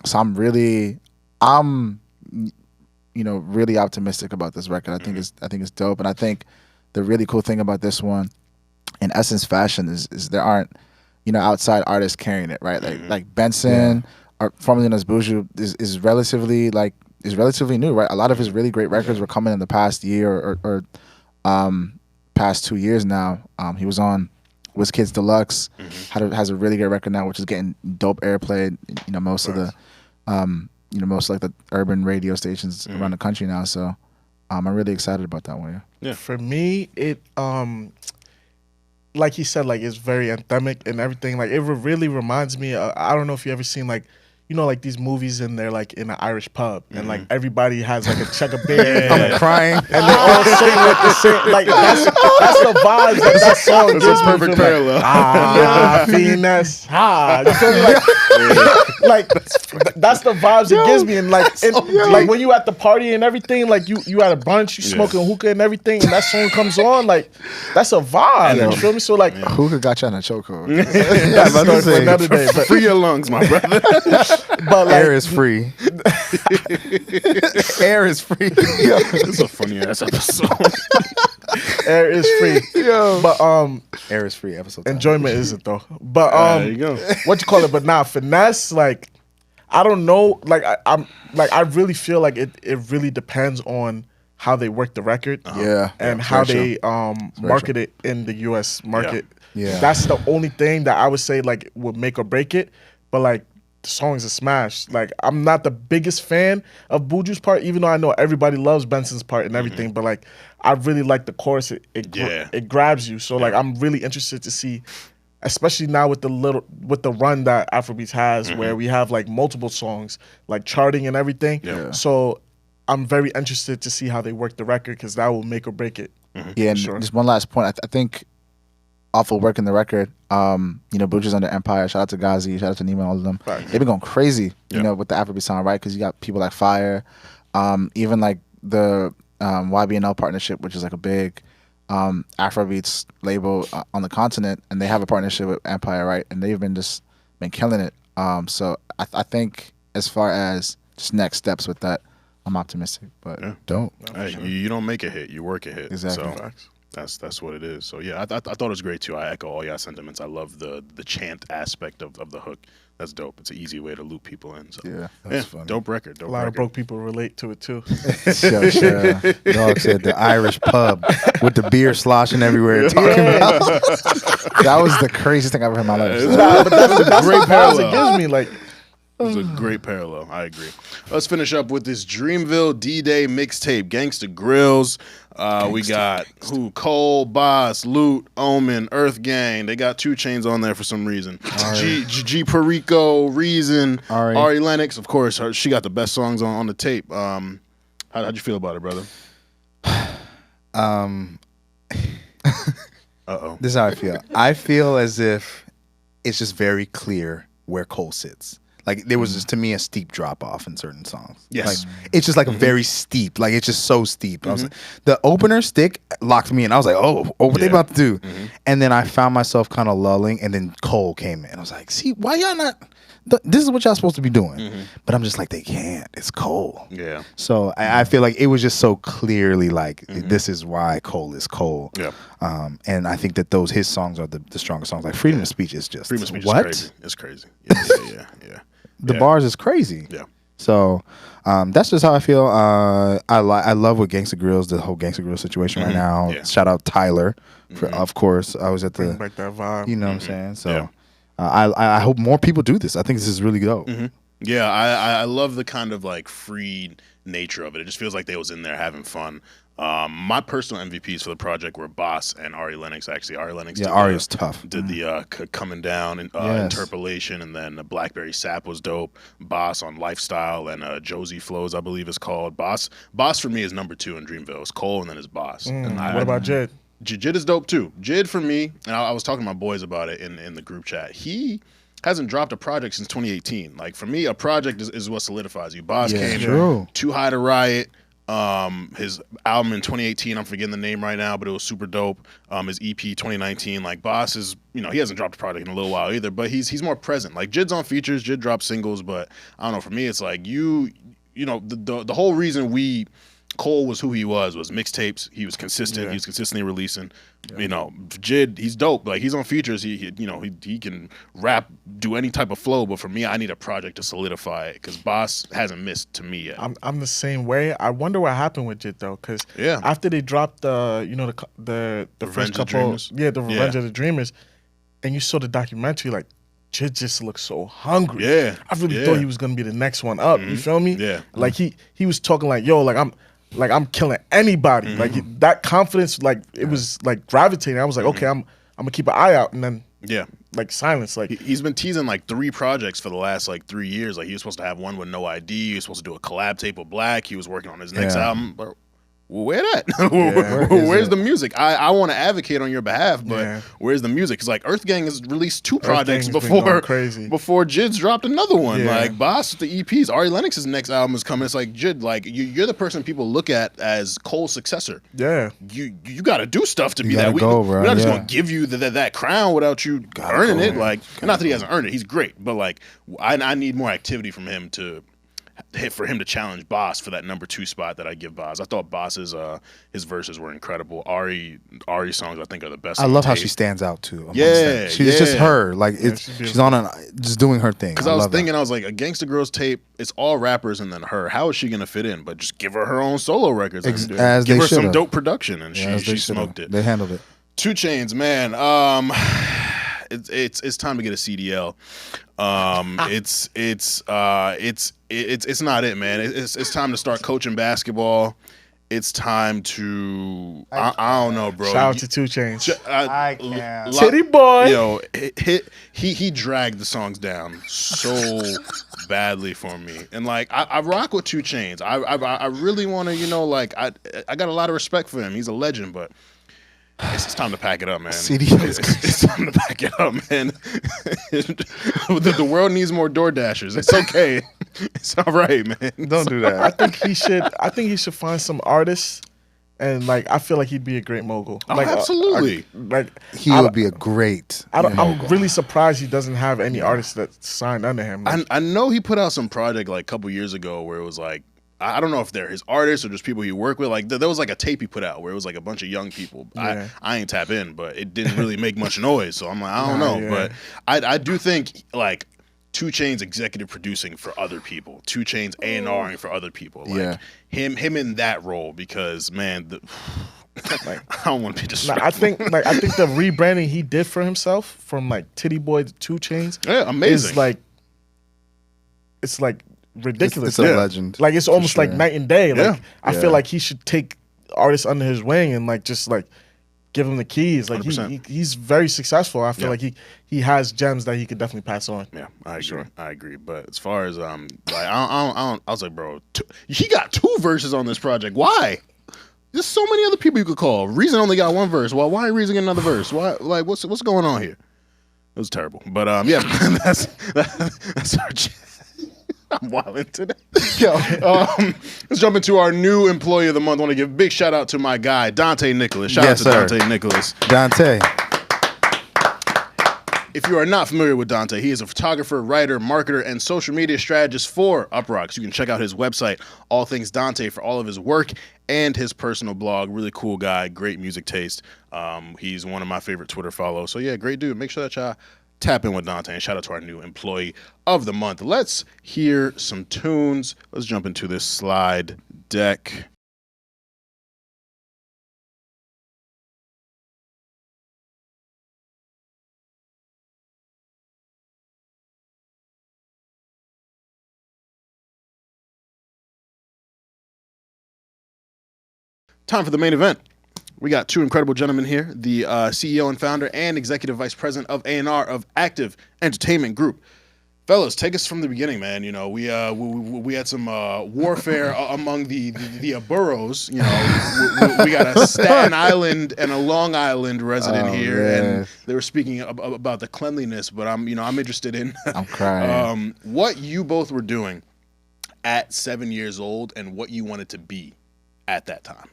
So I'm really optimistic about this record. I think it's dope, and I think the really cool thing about this one, in Essence fashion, is there aren't outside artists carrying it, right? Like Benson, or formerly known as Buju, is relatively new, right? A lot of his really great records were coming in the past year or past 2 years now. He was on WizKids Deluxe, has a really great record now, which is getting dope airplay. Most of the most like the urban radio stations around the country now. So I'm really excited about that one. Yeah. For me, it like he said, like it's very anthemic and everything. Like it really reminds me. I don't know if you ever seen like like these movies and they're like in an Irish pub and like everybody has like a check of beer. I'm crying. And they all sing with the same. Like that's the vibes that song gives me. Perfect parallel. Finesse. You feel me? Like that's the vibes it gives me. And like when you at the party and everything, like you at a brunch, you smoking hookah and everything, and that song comes on, like that's a vibe. You feel me? So like Hookah got you on a chokehold. that's for another day. But Free your lungs, my brother. but like, Air is free. Air is free. It's a funny ass episode. air is free. But Air is free. Episode. enjoyment isn't though. But There you go. what you call it? But nah, Finesse, like I don't know. Like I really feel like it really depends on how they work the record, and how they market it in the U.S. market. Yeah. That's the only thing that I would say like would make or break it. But like the song is a smash. Like I'm not the biggest fan of Buju's part, even though I know everybody loves Benson's part and everything. But like I really like the chorus. It grabs you. So like I'm really interested to see, especially now with the run that Afrobeats has, where we have like multiple songs like charting and everything. So I'm very interested to see how they work the record, because that will make or break it. Yeah, and just one last point. I think off of working the record, Buju's under Empire. Shout out to Ghazi. Shout out to Nima, all of them. Right. They've been going crazy, with the Afrobeat sound, right? Because you got people like Fire, even like the YBNL partnership, which is like a big Afrobeats label on the continent, and they have a partnership with Empire, right? And they've been killing it. So I think as far as just next steps with that, I'm optimistic, but don't. Hey, you don't make a hit, you work a hit. Exactly. So that's what it is. So yeah, I thought it was great too. I echo all y'all sentiments. I love the chant aspect of the hook. That's dope. It's an easy way to loop people in. So that's funny. Dope record. A lot of broke people relate to it too. Sure. Dog said the Irish pub with the beer sloshing everywhere. Talking about that was the craziest thing I've ever heard in my life. But that's great parallel it gives me. Like, it was a great parallel. I agree. Let's finish up with this Dreamville D-Day mixtape. Gangsta Grills. We got Cole, Boss, Loot, Omen, Earth Gang. They got 2 Chainz on there for some reason. G Perico, Reason, Ari Lennox. Of course, she got the best songs on the tape. How'd you feel about it, brother? This is how I feel. I feel as if it's just very clear where Cole sits. Like there was just, to me, a steep drop off in certain songs. Yes, like, it's just like a very steep. Like it's just so steep. I was like, the opener stick locked me in. I was like, oh, what they about to do? And then I found myself kind of lulling, and then Cole came in. I was like, see, why y'all not? This is what y'all supposed to be doing. But I'm just like, they can't. It's Cole. Yeah. So I feel like it was just so clearly like this is why Cole is Cole. Yeah. And I think that his songs are the strongest songs. Like Freedom of Speech is just Freedom of Speech what? Is crazy. It's crazy. Yeah. The bars is crazy. Yeah. So that's just how I feel. I love what Gangsta Grills, the whole Gangsta Grill situation right now. Yeah. Shout out Tyler, for, of course. I was at the, back that vibe. You know what I'm saying? So I hope more people do this. I think this is really dope. Yeah, I love the kind of like free nature of it. It just feels like they was in there having fun. My personal MVPs for the project were Boss and Ari Lennox. Actually, Ari Lennox. Yeah, Ari is tough. Did the coming down and interpolation, and then Blackberry Sap was dope. Boss on Lifestyle and Josie Flows, I believe is called. Boss for me is number 2 in Dreamville. It's Cole and then it's Boss. And what about Jid? Jid is dope too. Jid for me, and I was talking to my boys about it in the group chat. He hasn't dropped a project since 2018. Like for me, a project is what solidifies you. Boss came Too High to Riot. His album in 2018, I'm forgetting the name right now, but it was super dope. His EP 2019, like Boss is, he hasn't dropped a project in a little while either, but he's more present. Like Jid's on features, Jid drops singles, but I don't know, for me it's like the whole reason Cole was who he was mixtapes. He was consistent. He was consistently releasing. Jid, he's dope. Like he's on features. He can rap, do any type of flow. But for me, I need a project to solidify it because Boss hasn't missed to me yet. I'm the same way. I wonder what happened with Jid though, because after they dropped the first couple, the Revenge of the Dreamers, and you saw the documentary, like Jid just looked so hungry. Yeah, I really thought he was gonna be the next one up. You feel me? Yeah, like he was talking like, yo, I'm killing anybody. Like that confidence, like it was like gravitating. I was like, okay, I'm gonna keep an eye out, and then like silence. Like he's been teasing like 3 projects for the last like 3 years. Like he was supposed to have one with No ID. He was supposed to do a collab tape with Black. He was working on his next album. But where that? Where's the music? I want to advocate on your behalf, but where's the music? Because like Earth Gang has released 2 projects before Jid's dropped another one. Like Boss with the EPs. Ari Lennox's next album is coming. It's like Jid, like you're the person people look at as Cole's successor. Yeah, you got to do stuff to be that. We're not just gonna give you that crown without you earning it. Like not that he hasn't earned it. He's great, but like I need more activity from him to for him to challenge Boss for that number 2 spot that I give Boss. I thought Boss's his verses were incredible. Ari songs I think are the best. I love how she stands out too. Yeah, it's just her. Like she's on just doing her thing. Because I was thinking, I was like, a Gangsta Girls tape, it's all rappers and then her. How is she gonna fit in? But just give her own solo records. As give they her some should've. dope production, and she smoked it. They handled it. 2 Chainz, man. It's time to get a CDL. It's not it, man. It's time to start coaching basketball. It's time to I don't know, bro. Shout out to 2 Chainz. I can't. Titty boy. Yo, he dragged the songs down so badly for me, and like I rock with 2 Chainz. I really want to, like I got a lot of respect for him. He's a legend, but it's time to pack it up, man. It's time to pack it up, man. The world needs more Door Dashers. It's okay. It's all right, man. Don't do that. I think he should find some artists, and like I feel like he'd be a great mogul. Oh, Like absolutely. He would be a great. I'm really surprised he doesn't have any artists that signed under him. Like, I know he put out some project like a couple years ago where it was like, I don't know if they're his artists or just people he worked with. Like there was like a tape he put out where it was like a bunch of young people. Yeah. I ain't tap in, but it didn't really make much noise. So I'm like, I don't know. Yeah. But I do think like 2 Chainz executive producing for other people, 2 Chainz A&Ring for other people. Like him in that role, because man, like I don't want to be disrespectful. I think the rebranding he did for himself from like Titty Boy to 2 Chainz, amazing. It's like ridiculous. It's a legend. Like it's almost like night and day. Like I feel Yeah. like he should take artists under his wing and like just like give him the keys. Like 100%. he's very successful. I feel like he has gems that he could definitely pass on. Yeah, I agree. Sure. I agree. But as far as like I was like, bro, he got 2 verses on this project. Why? There's so many other people you could call. Reason only got 1 verse. Well, why Reason get another verse? Why? Like, what's going on here? It was terrible. But yeah, that's our. I'm wilding today. Yo, let's jump into our new employee of the month. I want to give a big shout out to my guy, Dante Nicholas. Shout out to Dante Nicholas. Dante. If you are not familiar with Dante, he is a photographer, writer, marketer, and social media strategist for Uproxx. You can check out his website, All Things Dante, for all of his work and his personal blog. Really cool guy, great music taste. He's one of my favorite Twitter follows. So yeah, great dude. Make sure that y'all tap in with Dante, and shout out to our new employee of the month. Let's hear some tunes. Let's jump into this slide deck. Time for the main event. We got 2 incredible gentlemen here, the CEO and founder and executive vice president of A&R of Active Entertainment Group. Fellas, take us from the beginning, man. You know, we had some warfare among the boroughs. You know, we got a Staten Island and a Long Island resident here, and they were speaking about the cleanliness. But I'm interested in I'm crying. What you both were doing at 7 years old and what you wanted to be at that time.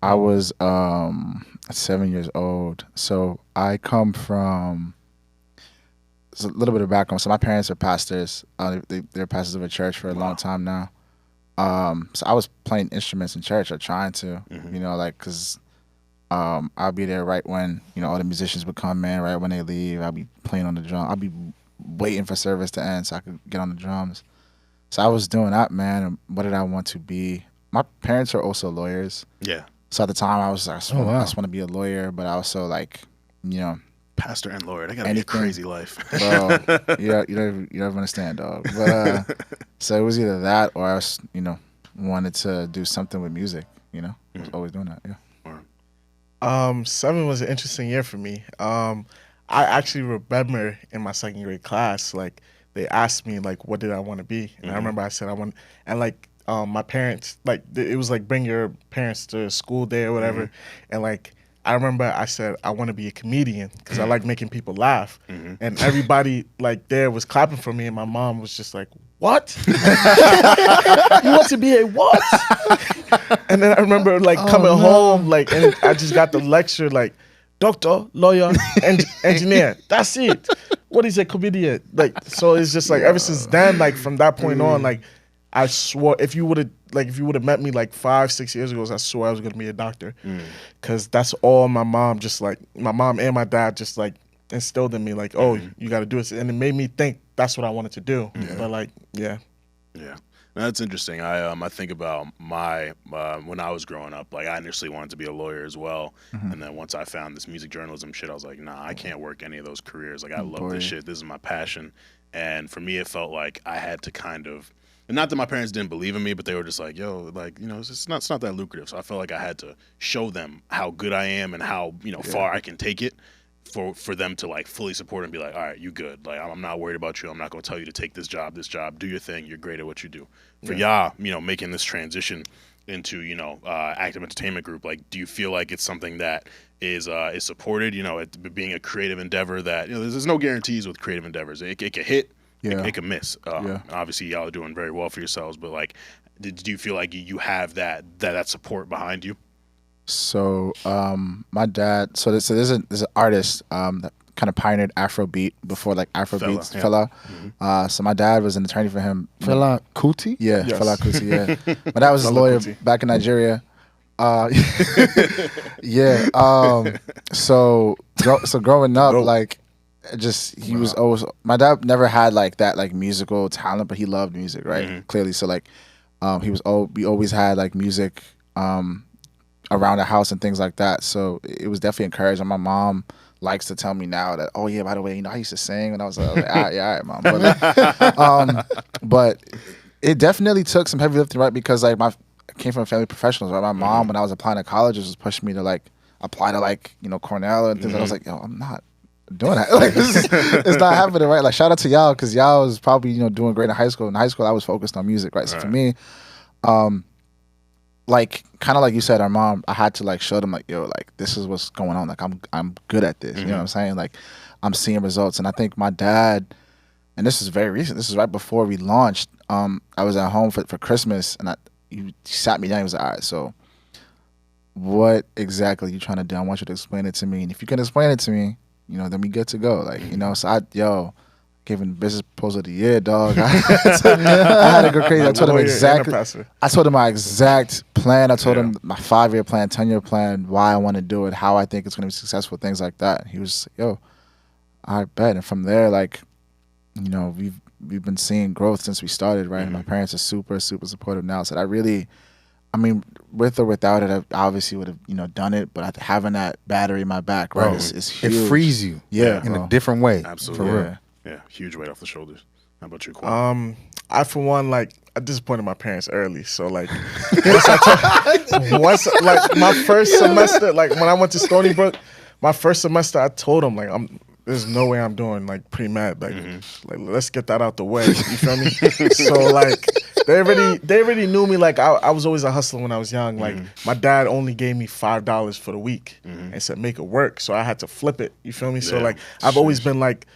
I was 7 years old. So I come from a little bit of background. So my parents are pastors. They're pastors of a church for a long time now. So I was playing instruments in church, or trying to, you know, like, because I'll be there right when, you know, all the musicians would come in, right when they leave. I'll be playing on the drum. I'll be waiting for service to end so I could get on the drums. So I was doing that, man. And what did I want to be? My parents are also lawyers. Yeah. So at the time, I just want to be a lawyer, but I also, like, you know, pastor and lawyer. That gotta be a crazy life, bro. you don't understand, dog. But so it was either that or I was, you know, wanted to do something with music. You know, I was always doing that. Yeah. 7 was an interesting year for me. I actually remember in my 2nd grade class, like, they asked me, like, what did I want to be, and I remember I said I want, and like. My parents, like, it was like bring your parents to school day or whatever. And like, I remember I said, I want to be a comedian because I like making people laugh. And everybody like there was clapping for me. And my mom was just like, what? You want to be a what? And then I remember like coming home, like, and I just got the lecture, like, doctor, lawyer, engineer. That's it. what is a comedian? Like, so it's just like ever since then, like from that point on, like I swore if you would have met me like 5-6 years ago, I swore I was gonna be a doctor, because that's all my mom and my dad just like instilled in me, like, oh, you got to do it, and it made me think that's what I wanted to do. But like, yeah. That's interesting. I think about my when I was growing up, like I initially wanted to be a lawyer as well, and then once I found this music journalism shit, I was like, nah, I can't work any of those careers. Like I love this shit. This is my passion, and for me, it felt like I had to kind of, and not that my parents didn't believe in me, but they were just like, yo, like it's not that lucrative. So I felt like I had to show them how good I am and how far I can take it. For them to like fully support and be like, all right, you good. Like I'm not worried about you. I'm not gonna tell you to take this job. Do your thing. You're great at what you do. For y'all, making this transition into active entertainment group, like do you feel like it's something that is supported? It being a creative endeavor that there's no guarantees with creative endeavors. It can hit, it can miss. Obviously, y'all are doing very well for yourselves, but like, do you feel like you have that support behind you? So my dad, so there's an artist that kind of pioneered Afrobeat before like Afrobeats, Fela. So my dad was an attorney for him. Fela Kuti? Yeah, yes. Fela Kuti, yeah. My dad was a lawyer back in Nigeria. So growing up, like he was always, my dad never had like that like musical talent, but he loved music, right? Clearly. So like we always had like music around the house and things like that. So it was definitely encouraging. My mom likes to tell me now that, oh yeah, by the way, I used to sing when I was like, all right, mom. But it definitely took some heavy lifting, right? Because like I came from a family of professionals, right? My mom, when I was applying to colleges, was pushing me to like apply to like Cornell and things. I was like, yo, I'm not doing that. Like it's not happening, right? Like shout out to y'all, because y'all was probably doing great in high school. In high school, I was focused on music, right? So for me, like kind of like you said, our mom, I had to like show them like, yo, like this is what's going on. Like I'm good at this. You know what I'm saying? Like I'm seeing results. And I think my dad, and this is very recent, this is right before we launched. I was at home for Christmas, and he sat me down. He was like, all right, so what exactly are you trying to do? I want you to explain it to me. And if you can explain it to me, then we good to go. Like, so giving business proposal of the year, dog. I had to go crazy. I told him exactly. I told him my exact plan. I told him my 5-year plan, 10-year plan, why I want to do it, how I think it's going to be successful, things like that. He was, yo, I bet. And from there, like, we've been seeing growth since we started, right? And my parents are super, super supportive now. So with or without it, I obviously would have, done it. But having that battery in my back, right, is huge. It frees you, in a different way. Absolutely. For real. Yeah, huge weight off the shoulders. How about you, Quan? I for one, like, I disappointed my parents early. So like, once like my first semester, like when I went to Stony Brook, my first semester, I told them like, there's no way I'm doing like pre-med. Like, like let's get that out the way. You feel me? So like, they already knew me. Like I was always a hustler when I was young. Like my dad only gave me $5 for the week and said make it work. So I had to flip it. You feel me? So like I've always been like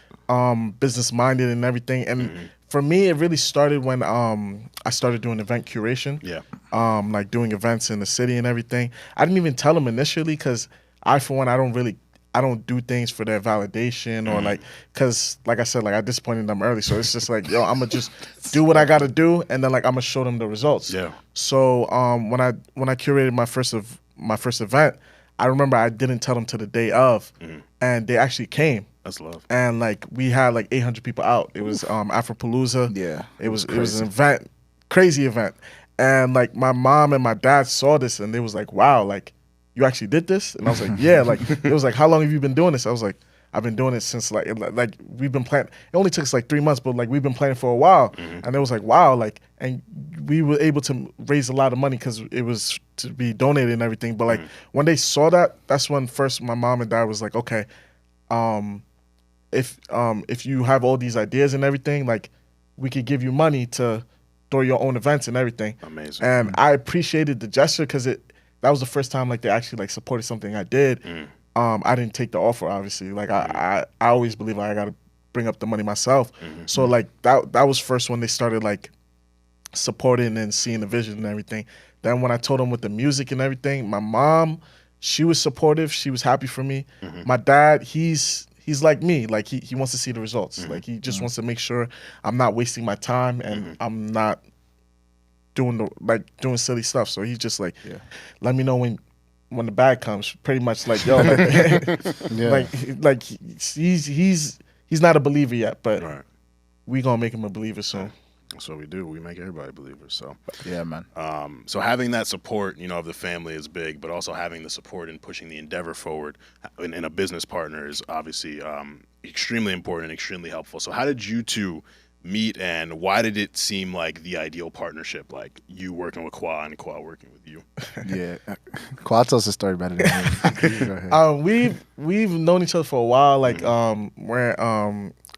business minded and everything. And for me, it really started when I started doing event curation. Yeah. Like doing events in the city and everything. I didn't even tell them initially because for one, I don't do things for their validation or like, cause like I said, like I disappointed them early. So it's just like, yo, I'm gonna just do what I gotta do. And then like, I'm gonna show them the results. Yeah. So when I curated my first event, I remember I didn't tell them to the day of and they actually came. That's love. And like, we had like 800 people out. It was Afropalooza. Yeah. It was an event, crazy event. And like my mom and my dad saw this and they was like, wow, like, you actually did this? And I was like, yeah. Like, it was like, how long have you been doing this? I was like, I've been doing it since like we've been planning. It only took us like 3 months, but like we've been planning for a while. And it was like, wow, like, and we were able to raise a lot of money because it was to be donated and everything. But like when they saw that, that's when first my mom and dad was like, okay, if you have all these ideas and everything, like we could give you money to throw your own events and everything. Amazing. And I appreciated the gesture because that was the first time like they actually like supported something I did. I didn't take the offer, obviously. Like I always believe like I gotta bring up the money myself. So like that was first when they started like supporting and seeing the vision and everything. Then when I told them with the music and everything, my mom, she was supportive. She was happy for me. My dad, he's he's like me. Like he wants to see the results. Like he just wants to make sure I'm not wasting my time and I'm not doing silly stuff. So he's just like, let me know when the bag comes. Pretty much like, yo, like he's not a believer yet, but we gonna make him a believer soon. That's what we do. We make everybody believers. So yeah, man. So having that support, of the family is big, but also having the support and pushing the endeavor forward in a business partner is obviously extremely important and extremely helpful. So how did you two meet, and why did it seem like the ideal partnership, like you working with Kwa and Kwa working with you? Yeah, Kwa tells the story better than me. Go ahead. We've known each other for a while. Like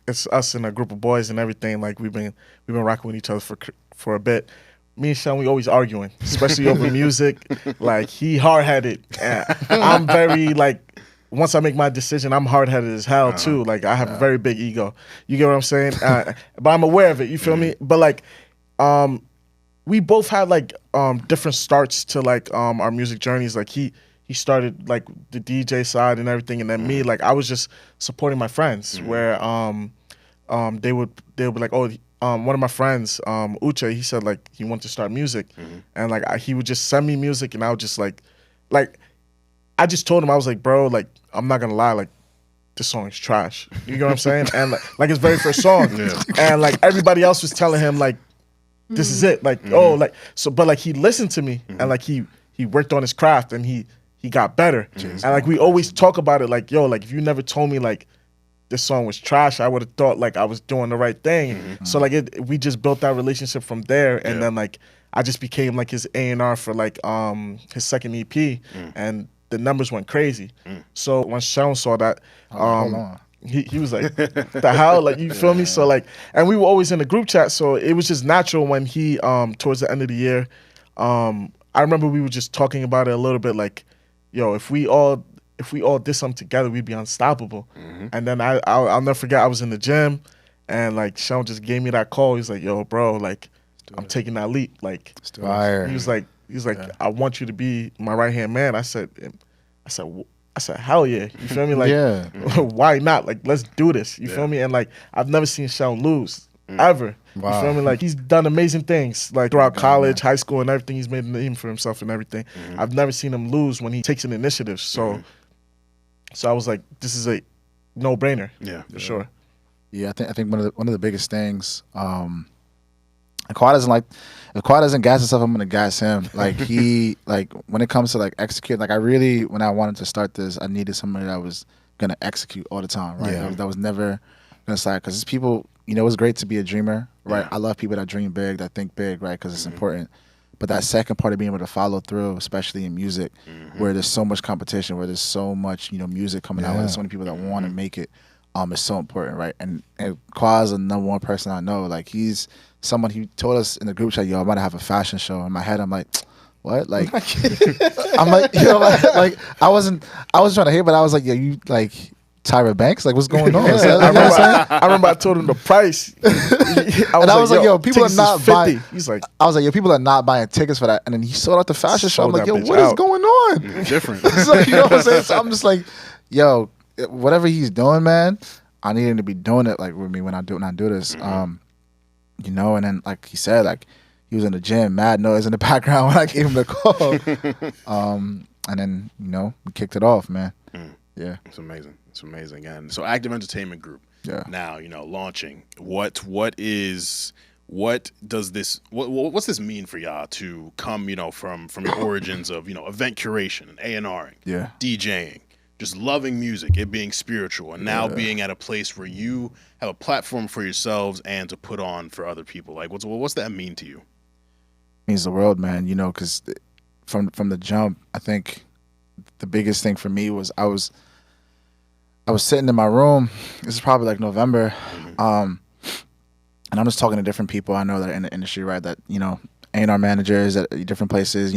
it's us and a group of boys and everything. Like we've been rocking with each other for a bit. Me and Seun, we always arguing, especially over music. Like he hard headed. I'm very like. Once I make my decision, I'm hard-headed as hell too. Like I have a very big ego. You get what I'm saying? But I'm aware of it. You feel me? But like, we both had like different starts to like our music journeys. Like he started like the DJ side and everything, and then me, like I was just supporting my friends. Where they would be like, oh, one of my friends, Uche, he said like he wanted to start music, and like he would just send me music, and I would just like. I just told him, I was like, bro, like, I'm not gonna lie, like, this song is trash. You know what I'm saying? And like his very first song. And like everybody else was telling him, like, this is it. Like, oh, like, so, but like he listened to me and like he worked on his craft and he got better. And like we always talk about it, like, yo, like if you never told me like this song was trash, I would have thought like I was doing the right thing. So like we just built that relationship from there, and then like I just became like his A&R for like his second EP, and the numbers went crazy. So when Seun saw that, he was like, the hell? Like, you feel me? So like, and we were always in the group chat, so it was just natural when he, towards the end of the year, I remember we were just talking about it a little bit, like, yo, if we all did something together, we'd be unstoppable. And then I'll never forget, I was in the gym, and like Seun just gave me that call. He's like, yo, bro, like, I'm taking that leap. Like, Fire. He was like, I want you to be my right hand man. I said, hell yeah. You feel me? Like, why not? Like, let's do this. You feel me? And like, I've never seen Seun lose ever. Wow. You feel me? Like, he's done amazing things. Like throughout college, high school, and everything. He's made a name for himself and everything. I've never seen him lose when he takes an initiative. So I was like, this is a no-brainer. Yeah, for sure. Yeah, I think one of the biggest things. If Kwa doesn't gas himself, I'm gonna gas him. Like he, like when it comes to like execute, like when I wanted to start this, I needed somebody that was gonna execute all the time, right? That was never gonna slide. Because people, it's great to be a dreamer, right? I love people that dream big, that think big, right? Because it's important. But that second part of being able to follow through, especially in music, where there's so much competition, where there's so much, music coming out, where there's so many people that want to make it, is so important, right? And Kwa's the number one person I know. Like he's someone who told us in the group chat, yo, I'm about to have a fashion show. In my head, I'm like, what? Like, I'm like, like I wasn't trying to hate, but I was like, yo, you like Tyra Banks? Like, what's going on? I remember I told him the price. I was like, yo, people are not buying. He's like, I was like, yo, people are not buying tickets for that. And then he sold out the fashion show. I'm like, yo, what is going on? Different. So, you know what I'm saying? So I'm just like, yo, whatever he's doing, man, I need him to be doing it like with me when I do this. And then like he said, like he was in the gym, mad noise in the background when I gave him the call. And then, we kicked it off, man. Yeah. It's amazing. It's amazing. And so Active Entertainment Group. Yeah. Now, launching. What's this mean for y'all to come, from your origins of, event curation and A&Ring, DJing, just loving music, it being spiritual, and now being at a place where you have a platform for yourselves and to put on for other people. Like, what's that mean to you? It means the world, man. Because from the jump, I think the biggest thing for me was I was sitting in my room. This is probably like November, and I'm just talking to different people I know that are in the industry, right? That A&R managers at different places,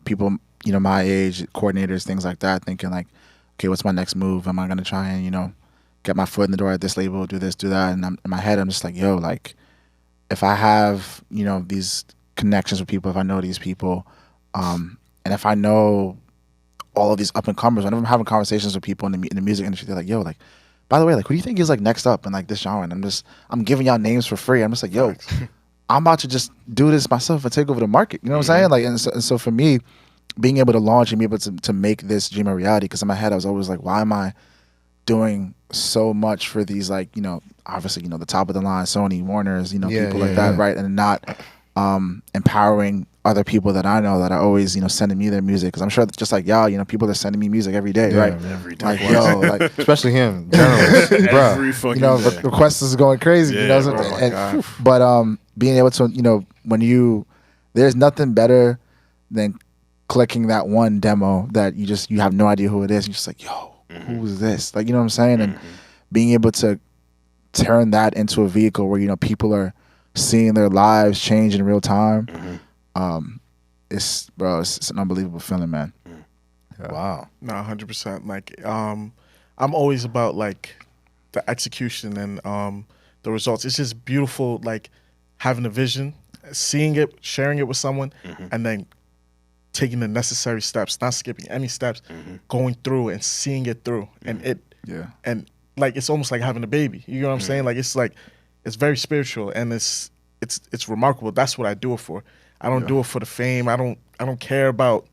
people. My age, coordinators, things like that, thinking like, okay, what's my next move? Am I going to try and, get my foot in the door at this label, do this, do that? And in my head, I'm just like, yo, like, if I have, these connections with people, if I know these people, and if I know all of these up and comers. Whenever I'm having conversations with people in the music industry, they're like, yo, like, by the way, like, who do you think is like next up in like this genre? And I'm giving y'all names for free. I'm just like, yo, I'm about to just do this myself and take over the market. You know what I'm saying? Like, and so for me, being able to launch and be able to make this dream a reality, because in my head I was always like, why am I doing so much for these, like, you know, obviously, you know, the top of the line, Sony, Warners, you know, people like that, right? And not empowering other people that I know that are always, you know, sending me their music, because I'm sure just like y'all, you know, people are sending me music every day, right? Every day. Like, yo, like, Especially him, generalist, bro. Every fucking you know, day. requests is going crazy, you know. But being able to, you know, there's nothing better than clicking that one demo that you have no idea who it is. You're just like, yo, who is this? Like, you know what I'm saying? And being able to turn that into a vehicle where, you know, people are seeing their lives change in real time. It's an unbelievable feeling, man. Yeah. Wow. No, 100%. Like, I'm always about like the execution and the results. It's just beautiful, like having a vision, seeing it, sharing it with someone, and then taking the necessary steps, not skipping any steps, going through and seeing it through. And and like, it's almost like having a baby. You know what I'm saying? Like, it's very spiritual, and it's remarkable. That's what I do it for. I don't do it for the fame. I don't care about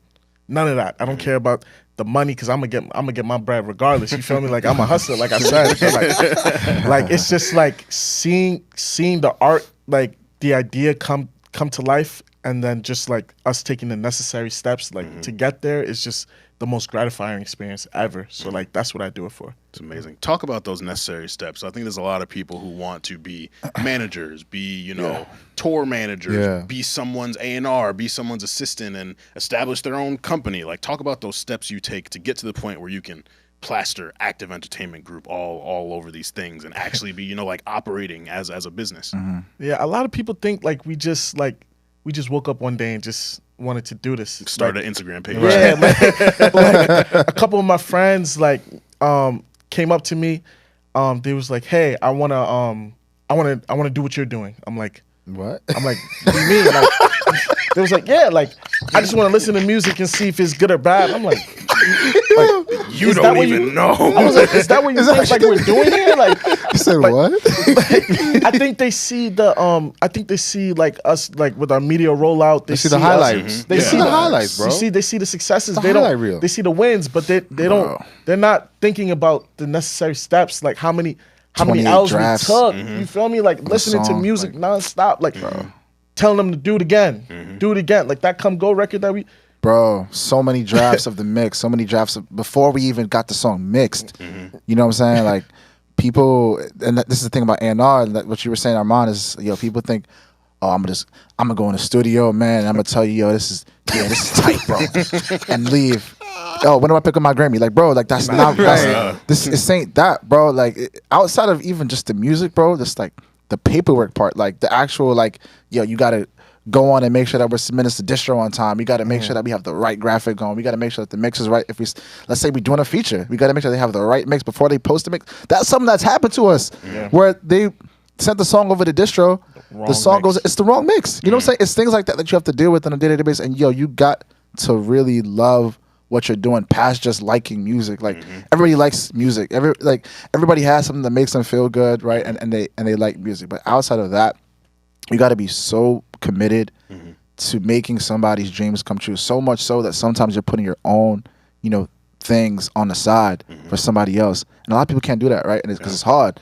none of that. I don't care about the money, because I'm gonna get my bread regardless. You feel me? Like, I'm a hustler, like I said. So like it's just like seeing the art, like the idea come to life, and then just like us taking the necessary steps, like to get there, is just the most gratifying experience ever. So like, that's what I do it for. It's amazing. Talk about those necessary steps. I think there's a lot of people who want to be managers, be, you know, tour managers, be someone's A&R, be someone's assistant, and establish their own company. Like, talk about those steps you take to get to the point where you can plaster Active Entertainment Group all over these things and actually be, you know, like operating as a business. Yeah, a lot of people think like we just woke up one day and just wanted to do this. Start an Instagram page. Yeah, like a couple of my friends like came up to me. They was like, "Hey, I wanna do what you're doing." I'm like, "What?" I'm like, "What do you mean?" Like, they was like, "Yeah, like I just want to listen to music and see if it's good or bad." I'm like you don't even know. I was like, "Is that what you think like we're doing here?" Like, you said like, what? I think they see like us, like with our media rollout. They see the highlights. They see the highlights, bro. They see the successes. They don't. They see the wins, but they don't. They're not thinking about the necessary steps, like how many L's drafts. we took. You feel me? Like listening to music nonstop, like telling them to do it again, do it again. Like that Come Go record that we. Bro, so many drafts of the mix, so many drafts before we even got the song mixed. You know what I'm saying? Like, people, and this is the thing about A&R, what you were saying, Armon, is, yo, people think, oh, I'm gonna go in the studio, man, and I'm gonna tell you, yo, this is tight, bro, and leave. Oh, when do I pick up my Grammy? Like, bro, like this ain't that, bro. Like, outside of even just the music, bro, just like the paperwork part, like the actual, like, yo, you gotta go on and make sure that we're submitting to distro on time. We got to make sure that we have the right graphic on. We got to make sure that the mix is right. If let's say we're doing a feature, we got to make sure they have the right mix before they post the mix. That's something that's happened to us, where they sent the song over to distro, the song goes, it's the wrong mix. You know what I'm saying? It's things like that you have to deal with on a day-to-day basis. And yo, you got to really love what you're doing past just liking music. Like, everybody likes music. Everybody has something that makes them feel good, right? And they like music. But outside of that, you got to be so committed to making somebody's dreams come true. So much so that sometimes you're putting your own, you know, things on the side for somebody else. And a lot of people can't do that, right? And it's because it's hard.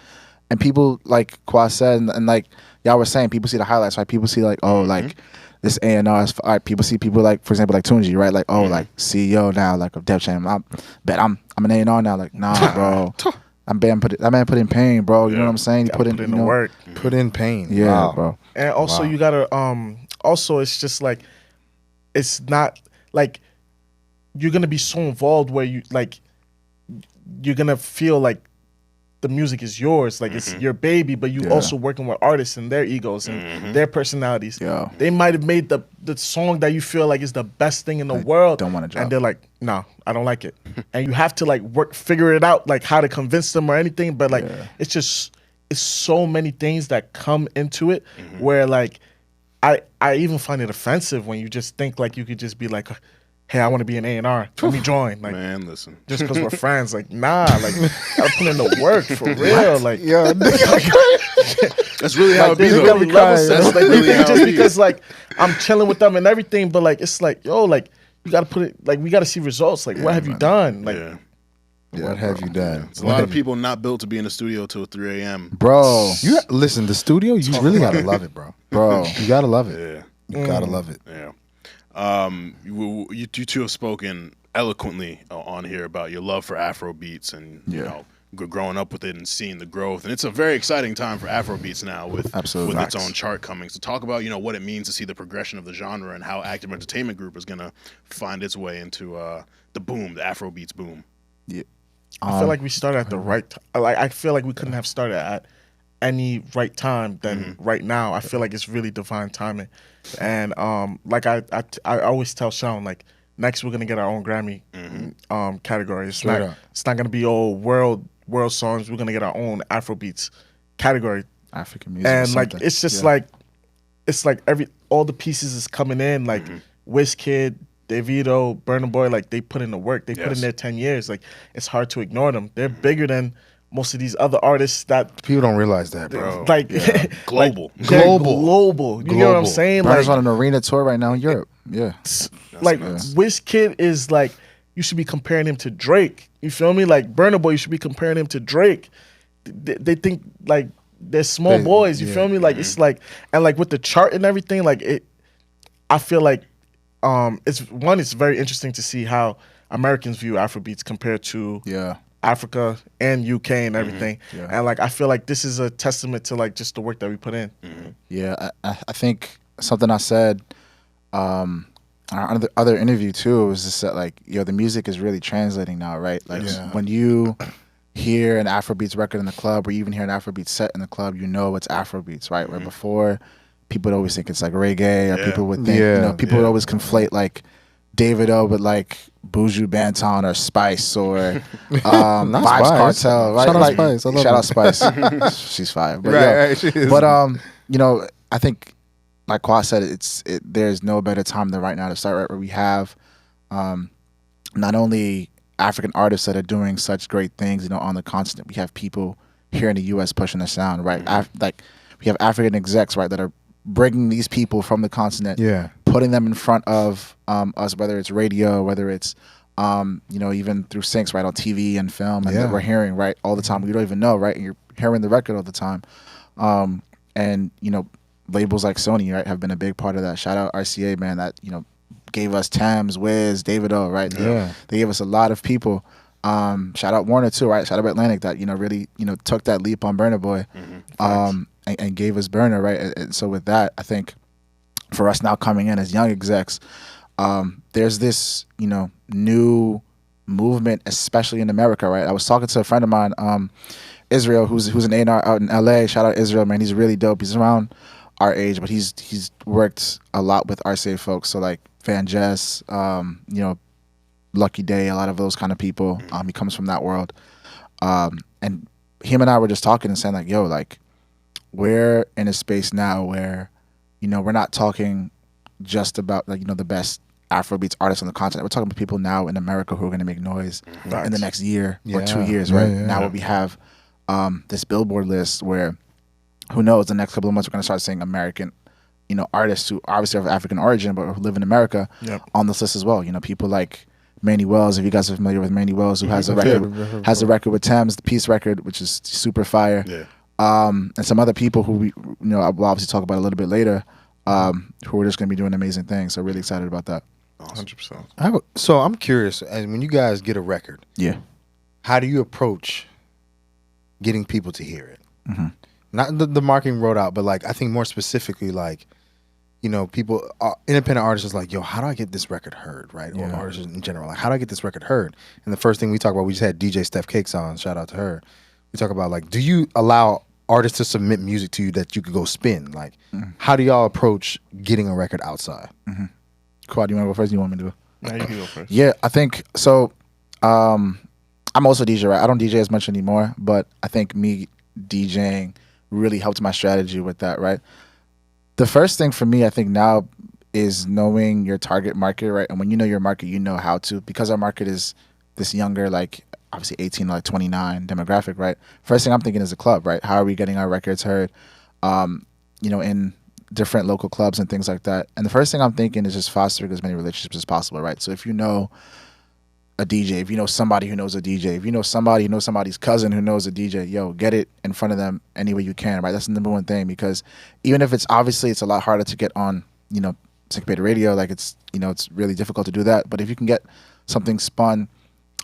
And people, like Kwa said, and like y'all were saying, people see the highlights, right? People see like, oh, like this A&R is, all right, people see people like, for example, like Tunji, right? Like, oh, like CEO now, like of Def Jam. I'm an A&R now. Like, nah, bro. That man put in pain, bro. You know what I'm saying? He put in the work. Put in pain. Yeah, bro. And also you gotta also it's just like, it's not like you're gonna be so involved where you like you're gonna feel like the music is yours, like it's your baby, but you also working with artists and their egos and their personalities. Yeah. They might have made the song that you feel like is the best thing in the world. Don't want to drop. And they're like, no, I don't like it. And you have to like figure it out, like how to convince them or anything. But like it's so many things that come into it where like I even find it offensive when you just think like you could just be like, hey, I want to be an A&R. Let me join. Like, Man, listen. just because we're friends. Like, nah. Like, gotta put in the work for real. Like, Yo, That's really how it be, there's though. really level sets. Like, really how it just be. because like I'm chilling with them and everything, but like it's like, yo, like you gotta put it. Like we gotta see results. Like, what have you done? Like, Yeah. what have you done? There's a lot of people not built to be in the studio till 3 a.m. Bro, Listen, the studio, you really gotta love it, bro. bro. You gotta love it. Yeah. You gotta love it. Yeah. You two have spoken eloquently on here about your love for Afro beats and you know growing up with it and seeing the growth, and it's a very exciting time for Afro beats now with its own chart coming. So talk about what it means to see the progression of the genre and how Active Entertainment Group is gonna find its way into the boom, the Afro beats boom. Yeah. I feel like we started at the right time. Like I feel like we couldn't have started at any right time than right now. I feel like it's really divine timing, and like I always tell Seun, like next we're gonna get our own Grammy category. It's not gonna be all world songs. We're gonna get our own Afrobeats category, African music, and like it's just like it's like all the pieces is coming in. Like Wizkid, Davido, Burna Boy, like they put in the work. They put in their 10 years. Like it's hard to ignore them. They're bigger than most of these other artists that People don't realize that, bro. like Global. global. You know what I'm saying? Burna's Like on an arena tour right now in Europe. Yeah. like Wizkid is like, you should be comparing him to Drake. You feel me? Like Burna Boy, you should be comparing him to Drake. They think like they're small boys. You feel me? Like it's like, and like with the chart and everything, like I feel like it's very interesting to see how Americans view Afrobeats compared to Africa and UK and everything. And like I feel like this is a testament to like just the work that we put in. Yeah, I think something I said our other interview too was just that like the music is really translating now, right? Like when you hear an Afrobeats record in the club or even hear an Afrobeats set in the club, you know it's Afrobeats, right? Where before people would always think it's like reggae, or people would think people would always conflate like Davido with like Buju Banton or Spice or Vibes Spice. Cartel, right? Shout out Like, Spice. I love shout out Spice. She's fire. But Right, she is. But I think like Kwaa said, there's no better time than right now to start, right? Where we have not only African artists that are doing such great things, on the continent. We have people here in the U.S. pushing the sound, right? Like we have African execs, right, that are bringing these people from the continent, putting them in front of us, whether it's radio, whether it's even through syncs, right, on TV and film, and that we're hearing, right, all the time. We don't even know, right? And you're hearing the record all the time, and labels like Sony, right, have been a big part of that. Shout out RCA, man, that gave us Thames, Wiz, Davido, right? They gave us a lot of people. Shout out Warner too, right? Shout out Atlantic that really took that leap on Burna Boy, and gave us Burna, right? And so with that, I think for us now coming in as young execs, there's this new movement, especially in America, right? I was talking to a friend of mine, Israel, who's an A&R out in LA. Shout out Israel, man. He's really dope. He's around our age, but he's worked a lot with RCA folks. So like Van Jess, Lucky Day, a lot of those kind of people. He comes from that world. And him and I were just talking and saying like, yo, like we're in a space now where, we're not talking just about like, the best Afrobeats artists on the continent. We're talking about people now in America who are going to make noise in the next year or 2 years, right? Now where we have this Billboard list where who knows, the next couple of months we're going to start seeing American, artists who obviously have African origin but who live in America on this list as well. People like Manny Wells, if you guys are familiar with Manny Wells, who has a record with Thames, the Peace record, which is super fire. And some other people who we we'll obviously talk about a little bit later, who are just going to be doing amazing things. So really excited about that. 100%. So I'm curious, and when you guys get a record, how do you approach getting people to hear it? Not the marketing road out, but like I think more specifically, like people, independent artists is like, yo, how do I get this record heard, right? Or artists in general, like how do I get this record heard? And the first thing we talk about, we just had DJ Steph Cakes on, shout out to her. We talk about like, do you allow artists to submit music to you that you could go spin? Like, how do y'all approach getting a record outside? Kwaa, do you want to go first? Do you want me to go? No, you can go first. Yeah, I think so. I'm also a DJ, right? I don't DJ as much anymore, but I think me DJing really helped my strategy with that, right? The first thing for me, I think now, is knowing your target market, right? And when you know your market, you know how to, because our market is this younger, like obviously 18 to like 29 demographic, right? First thing I'm thinking is a club, right? How are we getting our records heard, in different local clubs and things like that? And the first thing I'm thinking is just fostering as many relationships as possible, right? So if you know a DJ, if you know somebody who knows a DJ, if you know somebody who knows somebody's cousin who knows a DJ, yo, get it in front of them any way you can, right? That's the number one thing, because even if it's obviously it's a lot harder to get on, syncopated radio, like it's really difficult to do that. But if you can get something spun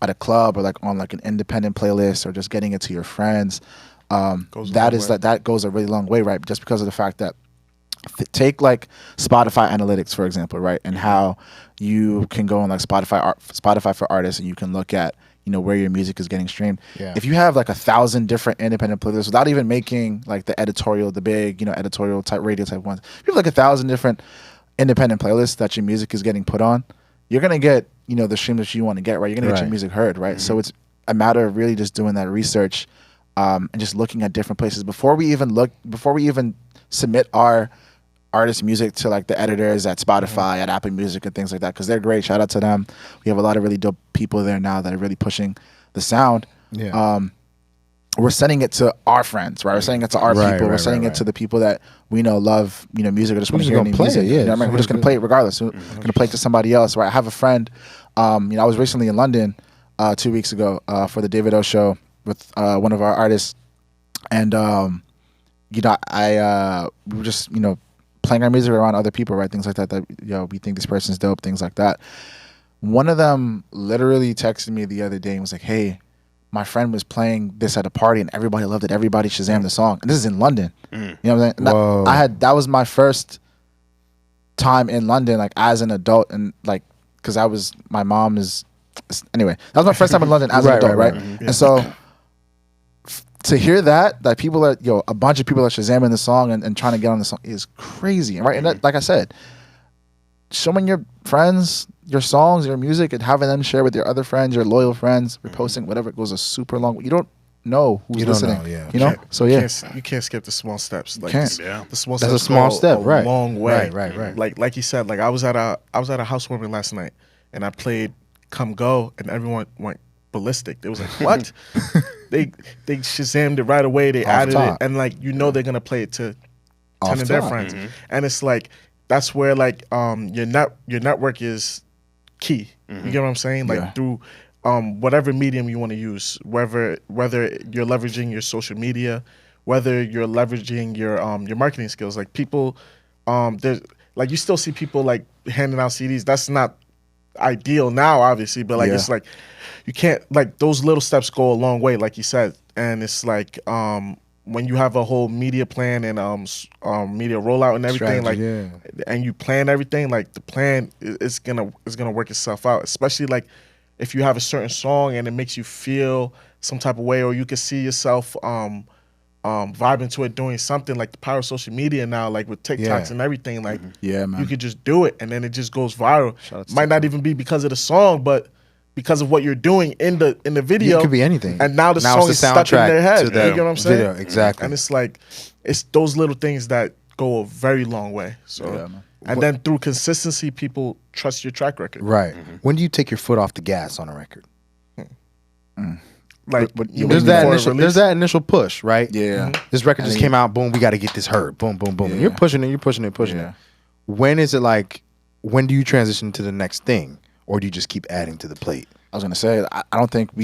at a club or like on like an independent playlist or just getting it to your friends, that goes a really long way, right? Just because of the fact that take like Spotify analytics, for example, right? And how you can go on like Spotify for artists, and you can look at where your music is getting streamed. Yeah. If you have like 1,000 different independent playlists without even making like the editorial, the big editorial type radio type ones, if you have like 1,000 different independent playlists that your music is getting put on, you're gonna get the stream that you want to get, right? You're gonna get your music heard, right? Mm-hmm. So it's a matter of really just doing that research, and just looking at different places before we even submit our artist music to like the editors at Spotify, at Apple Music and things like that, because they're great. Shout out to them. We have a lot of really dope people there now that are really pushing the sound. Yeah. We're sending it to our friends, right? We're sending it to our people. We're sending it to the people that we know love, music, or just want to hear new music. Yeah, we're just gonna play it regardless. We're gonna play it to somebody else, right? I have a friend. I was recently in London 2 weeks ago for the David O show with one of our artists, and we were just playing our music around other people, right? Things like that we think this person's dope, things like that. One of them literally texted me the other day and was like, hey, my friend was playing this at a party and everybody loved it. Everybody Shazammed the song. And this is in London. You know what I'm saying? Whoa. That was my first time in London, like as an adult, and like, cause my mom is, anyway, that was my first time in London as an adult, right? Mm-hmm. And so to hear that people are, a bunch of people are Shazamming the song and trying to get on the song is crazy, right? And that, like I said, showing your friends your songs, your music, and having them share with your other friends, your loyal friends, reposting, whatever, it goes a super long way. You don't know who's listening. So you can't skip the small steps. Like the small steps. That's a small step, right? Long way, right. Like you said, like I was at a housewarming last night, and I played "Come Go," and everyone went ballistic. They was like, "What?" they Shazammed it right away. They added it, and like they're gonna play it to 10 of their friends, and it's like that's where like your network is key. You get what I'm saying? Like through whatever medium you want to use, whether you're leveraging your social media, whether you're leveraging your marketing skills. Like people, there's like you still see people like handing out CDs. That's not ideal now, obviously, but like it's like you can't, like those little steps go a long way, like you said. And it's like when you have a whole media plan and media rollout and everything, and you plan everything, like the plan is gonna work itself out. Especially like if you have a certain song and it makes you feel some type of way, or you can see yourself vibing to it, doing something. Like the power of social media now, like with TikToks and everything, like man, you could just do it and then it just goes viral. Might not even be because of the song, but because of what you're doing in the video. It could be anything. And now the song is stuck in their head. You get what I'm saying? Video, exactly. And it's like, it's those little things that go a very long way. So, and then through consistency, people trust your track record. Right. When do you take your foot off the gas on a record? Like there's that initial push, right? Yeah. This record just came out. Boom, we got to get this heard. Boom, boom, boom. And you're pushing it. When is it like? When do you transition to the next thing, or do you just keep adding to the plate? I was gonna say I don't think I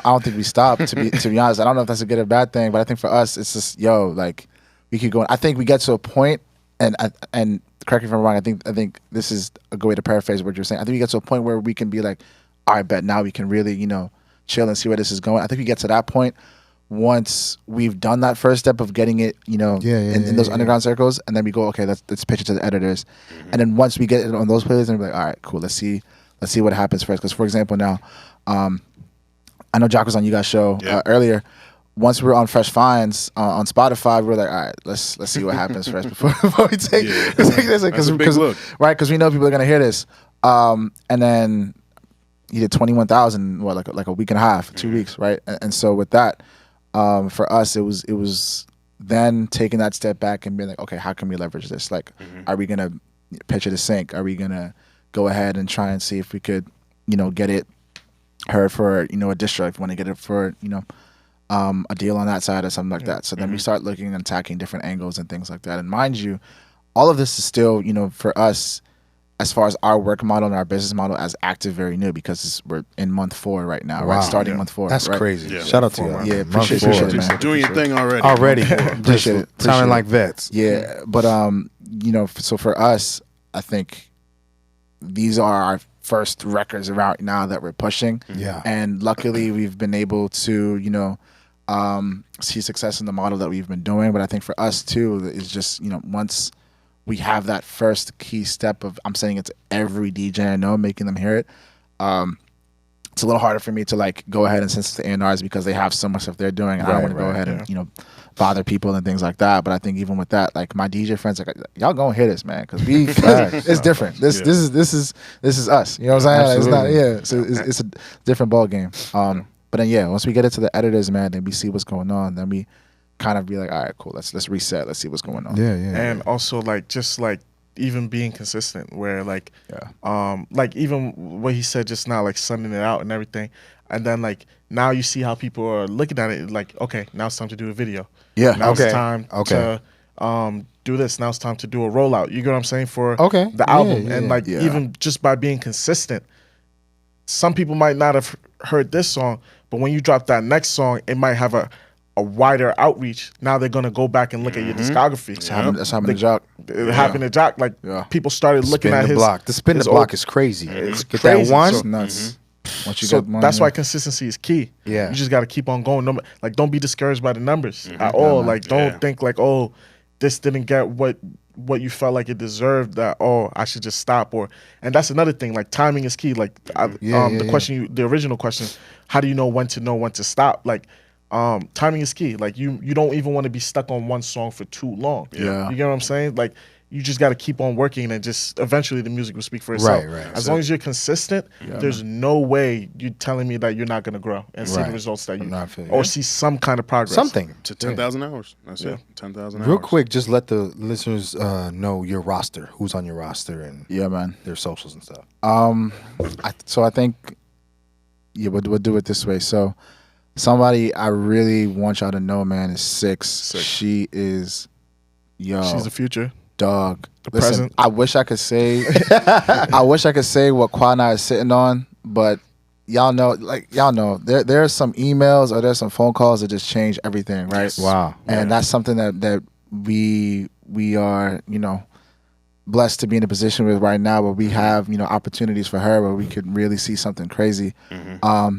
don't think we stop. To be honest, I don't know if that's a good or bad thing, but I think for us it's just like we keep going. I think we get to a point, and correct me if I'm wrong. I think this is a good way to paraphrase what you're saying. I think we get to a point where we can be like, all right, bet now we can really chill and see where this is going. I think we get to that point once we've done that first step of getting it, in those underground circles, and then we go, okay, let's pitch it to the editors, and then once we get it on those playlists, and we're like, all right, cool, let's see what happens first. Because for example, now, I know Jack was on you guys' show earlier. Once we were on Fresh Finds on Spotify, we were like, all right, let's see what happens first before we take this, because we know people are gonna hear this, and then he did 21,000, like a week and a half, 2 weeks, right? And so with that, for us, it was then taking that step back and being like, okay, how can we leverage this? Like, are we gonna pitch it to sync? Are we gonna go ahead and try and see if we could, get it heard for, a distro, if we want to get it for, a deal on that side or something like that. So then we start looking and attacking different angles and things like that. And mind you, all of this is still, for us, as far as our work model and our business model, as active, very new, because we're in month 4 right now, right? Starting month 4. That's right? crazy. Yeah. Shout out to you. Yeah, appreciate it, man. Doing your thing already. Appreciate it. Sounding like vets. Yeah, but so for us, I think these are our first records around now that we're pushing. Yeah. And luckily we've been able to, see success in the model that we've been doing. But I think for us too, is just, once we have that first key step of, I'm saying it to every DJ I know, making them hear it. It's a little harder for me to like go ahead and send it to A&Rs because they have so much stuff they're doing, and I don't want to go ahead and bother people and things like that. But I think even with that, like my DJ friends, like y'all gonna hit us, man, because we it's different. This is us. You know what I'm saying? Absolutely. It's not it's a different ball game. But then once we get it to the editors, man, then we see what's going on. Then we kind of be like, all right, cool. Let's reset. Let's see what's going on. Yeah. And also just even being consistent, where like even what he said just now, like sending it out and everything, and then like now you see how people are looking at it, like, okay, now it's time to do a video. Yeah. Now it's time to do this. Now it's time to do a rollout. You get what I'm saying, for the album. And even just by being consistent, some people might not have heard this song, but when you drop that next song, it might have a wider outreach. Now they're gonna go back and look at your discography. That's happening to Jock. It happened to Jock. Like people started looking at the his block. The spin the block is crazy. It's Get crazy. that one. So, Nuts. Once you so get one, that's why consistency is key. Yeah. You just got to keep on going. Like, don't be discouraged by the numbers at all. Like, don't think like, oh, this didn't get what you felt like it deserved, that, oh, I should just stop. And that's another thing. Like, timing is key. Like, the original question, how do you know when to stop? Like, timing is key. Like, you don't even want to be stuck on one song for too long. Yeah. You get what I'm saying? Like, you just got to keep on working, and just eventually the music will speak for itself. Right. As long as you're consistent, there's no way you're telling me that you're not going to grow and see the results that or see some kind of progress. Something. To 10,000 hours. That's it. 10,000 hours. Real quick, just let the listeners know your roster, who's on your roster, and man, their socials and stuff. So I think we'll do it this way. So somebody I really want y'all to know, man, is Six. She is she's the future. Dog. Listen, present. I wish I could say what Quana is sitting on, but y'all know there are some emails or there's some phone calls that just change everything, right? Yes. Wow. And that's something that we are, blessed to be in a position with right now, where we have, opportunities for her where we could really see something crazy. Her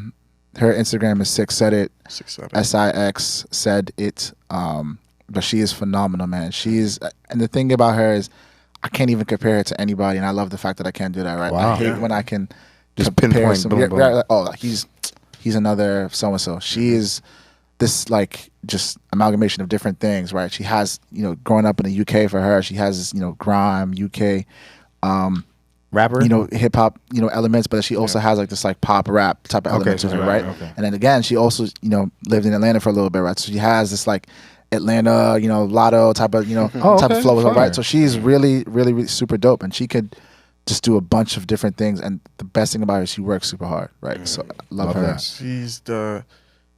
Instagram is Six Said It, SIX said it. But she is phenomenal, man. And the thing about her is, I can't even compare her to anybody, and I love the fact that I can't do that, right? Wow. I hate when I can just compare pinpoint. some, Boom, boom. like, oh, he's another so and so. She is this like just amalgamation of different things, right? She has, growing up in the UK for her, she has this, grime UK, rapper, hip hop, elements, but she also has like this like pop rap type of elements to her, right? Okay. And then again, she also, lived in Atlanta for a little bit, right? So she has this like Atlanta, Lotto type of, type of flow with her, right? So she's really, really, really super dope, and she could just do a bunch of different things. And the best thing about her is she works super hard, right? So I love her. That.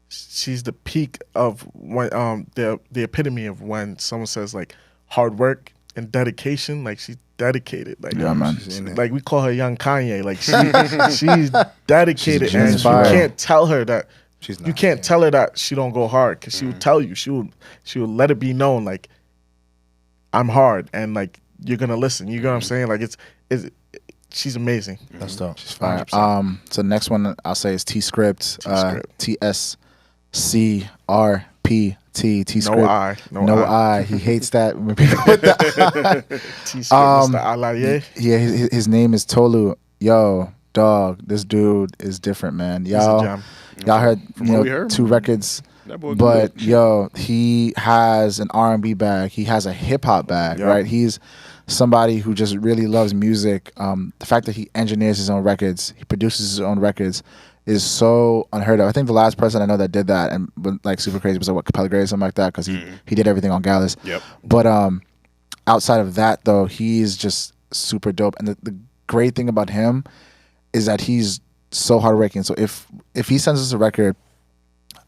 She's the peak of when the epitome of when someone says like hard work and dedication. Like, she's dedicated. Like, man. Like, we call her young Kanye. Like, she's dedicated, She's and inspired. you can't tell her that. You can't tell her that she don't go hard, because she will tell you. She will let it be known, like, I'm hard, and like, you're gonna listen. You know what I'm saying? Like, she's amazing. That's dope. She's fire. So the next one I'll say is T-Script. TSCRPT. T-Script. No I. He hates that when people put that. T-Script, Mr. Alaye. Yeah, his name is Tolu. Yo, dog, this dude is different, man. Y'all heard, heard, 2 records, boy but good. yo, he has an R&B bag. He has a hip hop bag, right? He's somebody who just really loves music. The fact that he engineers his own records, he produces his own records, is so unheard of. I think the last person I know that did that and went like super crazy was like Capella Gray or something like that because he did everything on Gallus. Yep. But outside of that though, he's just super dope. And the great thing about him is that he's so hardworking. So if he sends us a record,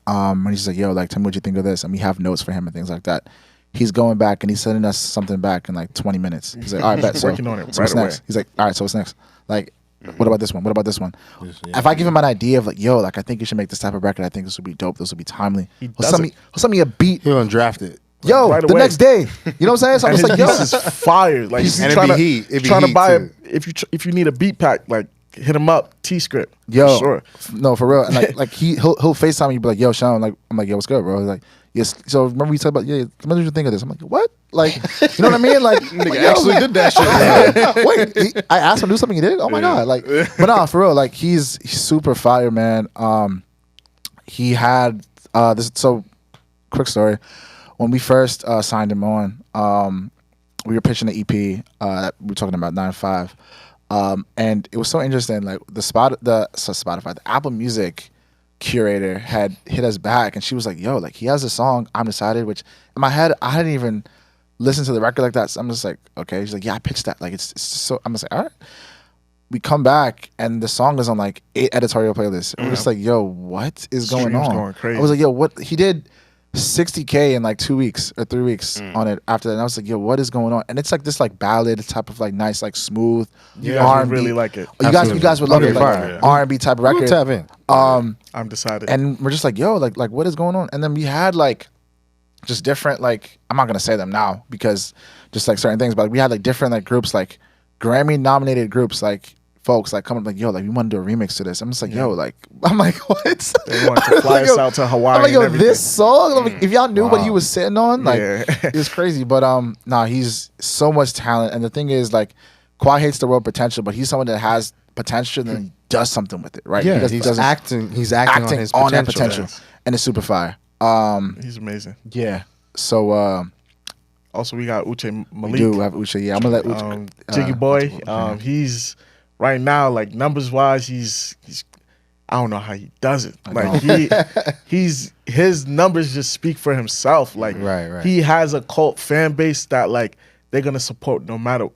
and he's like, yo, like tell me what you think of this, and we have notes for him and things like that. He's going back and he's sending us something back in like 20 minutes. He's like, all right, bet. So, working on it so right what's away. next? He's like, all right, so what's next? Like, what about this one? What about this one? If I give him an idea of like, yo, like I think you should make this type of record. I think this would be dope. This would be timely. He'll send me a beat. He'll draft it. Yo, right the away. next day. You know what I'm saying? So I'm just like, yo, This is fire. Like And trying it'd be heat. It'd be trying to heat, buy too. if you need a beat pack, like hit him up. T-script. yo, For sure. no, for real. And like he'll FaceTime me, be like, yo, Sean, like I'm like, yo, what's good, bro? He's like, yes. So remember we talked about, yeah, what did you think of this? I'm like, what? Like, you know what I mean? Like, Nigga yo, actually man. did that shit. Wait, I asked him to do something, he did? Oh my god! Like, but no, for real, like he's super fire, man. He had this. So, quick story. When we first signed him on, we were pitching the EP. We were talking about 9-5, and it was so interesting. Like Spotify, the Apple Music curator had hit us back, and she was like, "Yo, like he has a song, I'm Decided," which in my head I hadn't even listened to the record like that. So I'm just like, okay. She's like, "Yeah, I pitched that." Like it's just so. I'm just like, all right. We come back and the song is on like 8 editorial playlists. And we're just like, yo, what is going Streams on? going crazy. I was like, yo, what? He did 60K in like 2 weeks or 3 weeks on it after that. And I was like, yo, what is going on? And it's like this like ballad type of like nice, like smooth You guys would R&B. really like it. Oh, you guys would love Okay, it. Like fire. R&B type of We'll record. tap in. I'm decided. And we're just like, yo, like what is going on? And then we had like just different, like, I'm not gonna say them now because just like certain things, but like, we had like different like groups, like Grammy nominated groups, like folks like coming up like, yo, like we want to do a remix to this. I'm just like, yo, like I'm like, what? They want to fly Like, us yo, out to Hawaii. I'm like, yo, and everything. this song, I'm like, if y'all knew what he was sitting on, like Yeah. it's crazy. But nah, he's so much talent. And the thing is, like, Kwai hates the word potential, but he's someone that has potential and then does something with it, right? Yeah, He he's doesn't- acting. He's acting on his on that potential. potential. And it's super fire. He's amazing. Yeah. So Also, we got Uche Malik. we do have Uche. Yeah, I'm gonna let Uche. Jiggy Boy. He's right now, like numbers wise, he's I don't know how he does it. Like his numbers just speak for himself. Like Right. he has a cult fan base that like they're gonna support no matter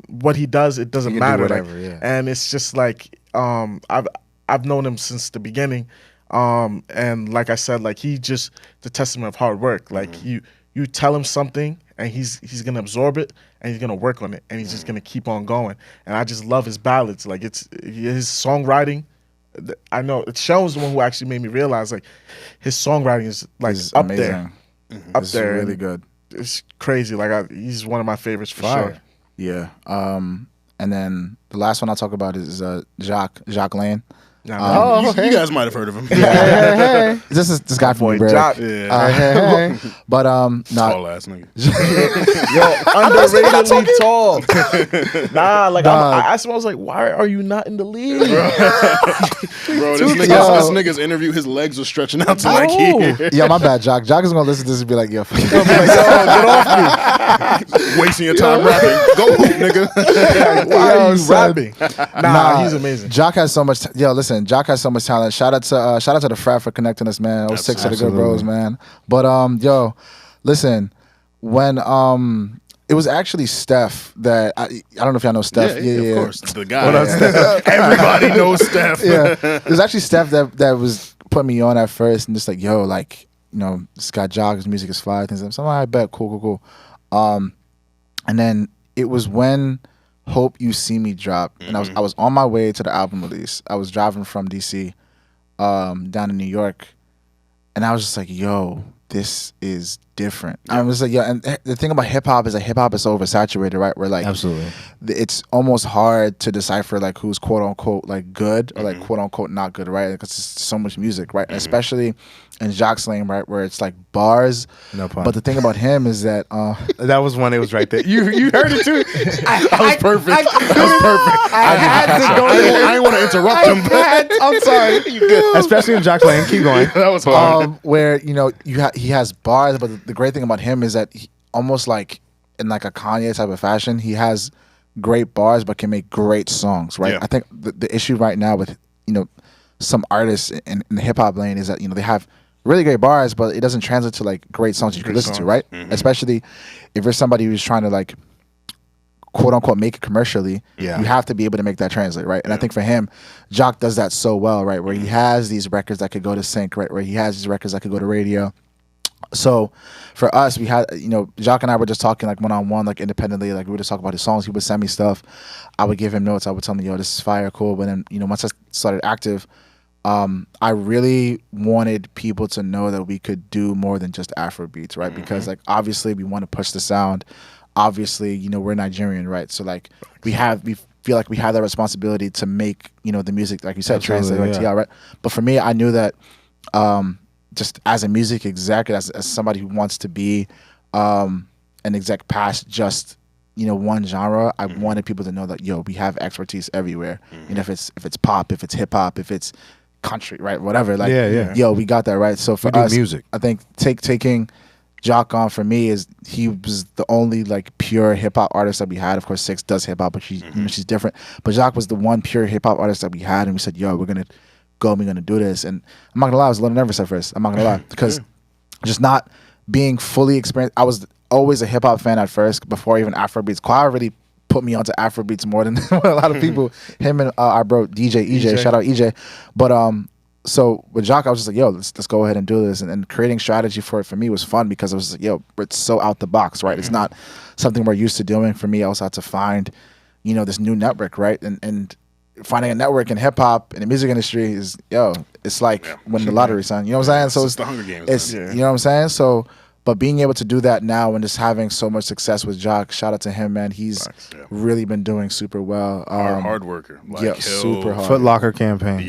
what he does. It doesn't He can do matter. whatever, like, yeah. And it's just like I've known him since the beginning. And like I said, like he just the testament of hard work. Like you tell him something and he's gonna absorb it and he's gonna work on it and he's just gonna keep on going. And I just love his ballads. Like it's his songwriting. I know Seun's the one who actually made me realize like his songwriting is like He's up amazing. there, up It's there. really and good. It's crazy. Like he's one of my favorites for Fire. sure. Yeah. And then the last one I'll talk about is Jacques Lane. Nah, You guys might have heard of him. This is this guy from boy, New York. Jock. Yeah. But Tall ass nigga. underratedly tall. Nah, like I asked him, I was like, why are you not in the league? Bro, this nigga's interview, his legs were stretching out to like here. yeah, my bad, Jock. Jock is gonna listen to this and be like, yo, Get off me. Wasting your time rapping. Go hoop, nigga. Why are you son. rapping? Nah, he's amazing. Jock has so much. Yo, listen, Jock has so much talent. Shout out to the frat for connecting us, man. 06 of the good bros, man. But yo, listen, when it was actually Steph that I don't know if y'all know Steph. Yeah, of course. The guy. Everybody knows Steph. Yeah, it was actually Steph that was putting me on at first and just like, yo, like, you know, this guy Jock, his music is fire. Things like that. So I'm like, I bet, cool. And then it was when Hope You See Me dropped, and I was on my way to the album release. I was driving from DC down to New York, and I was just like, yo, this is different. I was like, yeah, and the thing about hip hop is that hip hop is so oversaturated, right? Where like Absolutely. it's almost hard to decipher like who's quote unquote like good or like quote unquote not good, right? Because there's so much music, right? And especially in Jacques Lane, right, where it's like bars. No pun. But the thing about him is that That was one. It was right there. You heard it too. That was perfect. That was perfect. I had to go there. I didn't want to interrupt him. I'm sorry. You good. Especially in Jock Lane. Keep going. That was hard. Where you know he has bars, but the great thing about him is that he, almost like in like a Kanye type of fashion, he has great bars but can make great songs, right? Yeah. I think the issue right now with some artists in the hip hop lane is that they have really great bars, but it doesn't translate to like great songs you can listen to, right? Especially if you're somebody who's trying to like quote unquote make it commercially, you have to be able to make that translate, right? And I think for him, Jock does that so well, right? Where he has these records that could go to sync, right? Where he has these records that could go to radio. So for us, we had, Jock and I were just talking like one-on-one, like independently, like we would just talk about his songs. He would send me stuff. I would give him notes. I would tell him, yo, this is fire, cool. But then, once I started active, I really wanted people to know that we could do more than just Afro beats, right? Because like, obviously we want to push the sound. Obviously, we're Nigerian, right? So like we feel like we have that responsibility to make, the music, like you said, translate like TL, right? But for me, I knew that, just as a music exec, as somebody who wants to be an exec past just one genre, I wanted people to know that we have expertise everywhere. If it's pop, if it's hip hop, if it's country, right, whatever. Like, we got that, right. So for us, music, I think taking Jock on for me is he was the only like pure hip hop artist that we had. Of course, Six does hip hop, but she's different. But Jock was the one pure hip hop artist that we had, and we said, we're gonna do this. And I'm not gonna lie, I was a little nervous at first. I'm not gonna lie, because just not being fully experienced. I was always a hip hop fan at first before even Afrobeats. Kwa really put me onto Afrobeats more than a lot of people. Him and our bro DJ EJ, shout out EJ. But so with Jock, I was just like, let's go ahead and do this. And creating strategy for it for me was fun because I was like, it's so out the box, right? It's not something we're used to doing. For me, I also had to find, this new network, right? And finding a network in hip hop in the music industry is it's like winning the lottery, son. You know what I'm saying? So it's the Hunger Games. It's you know what I'm saying? So, but being able to do that now and just having so much success with Jock, shout out to him, man. He's really been doing super well. Hard worker. Like, super hard. Foot Locker campaign.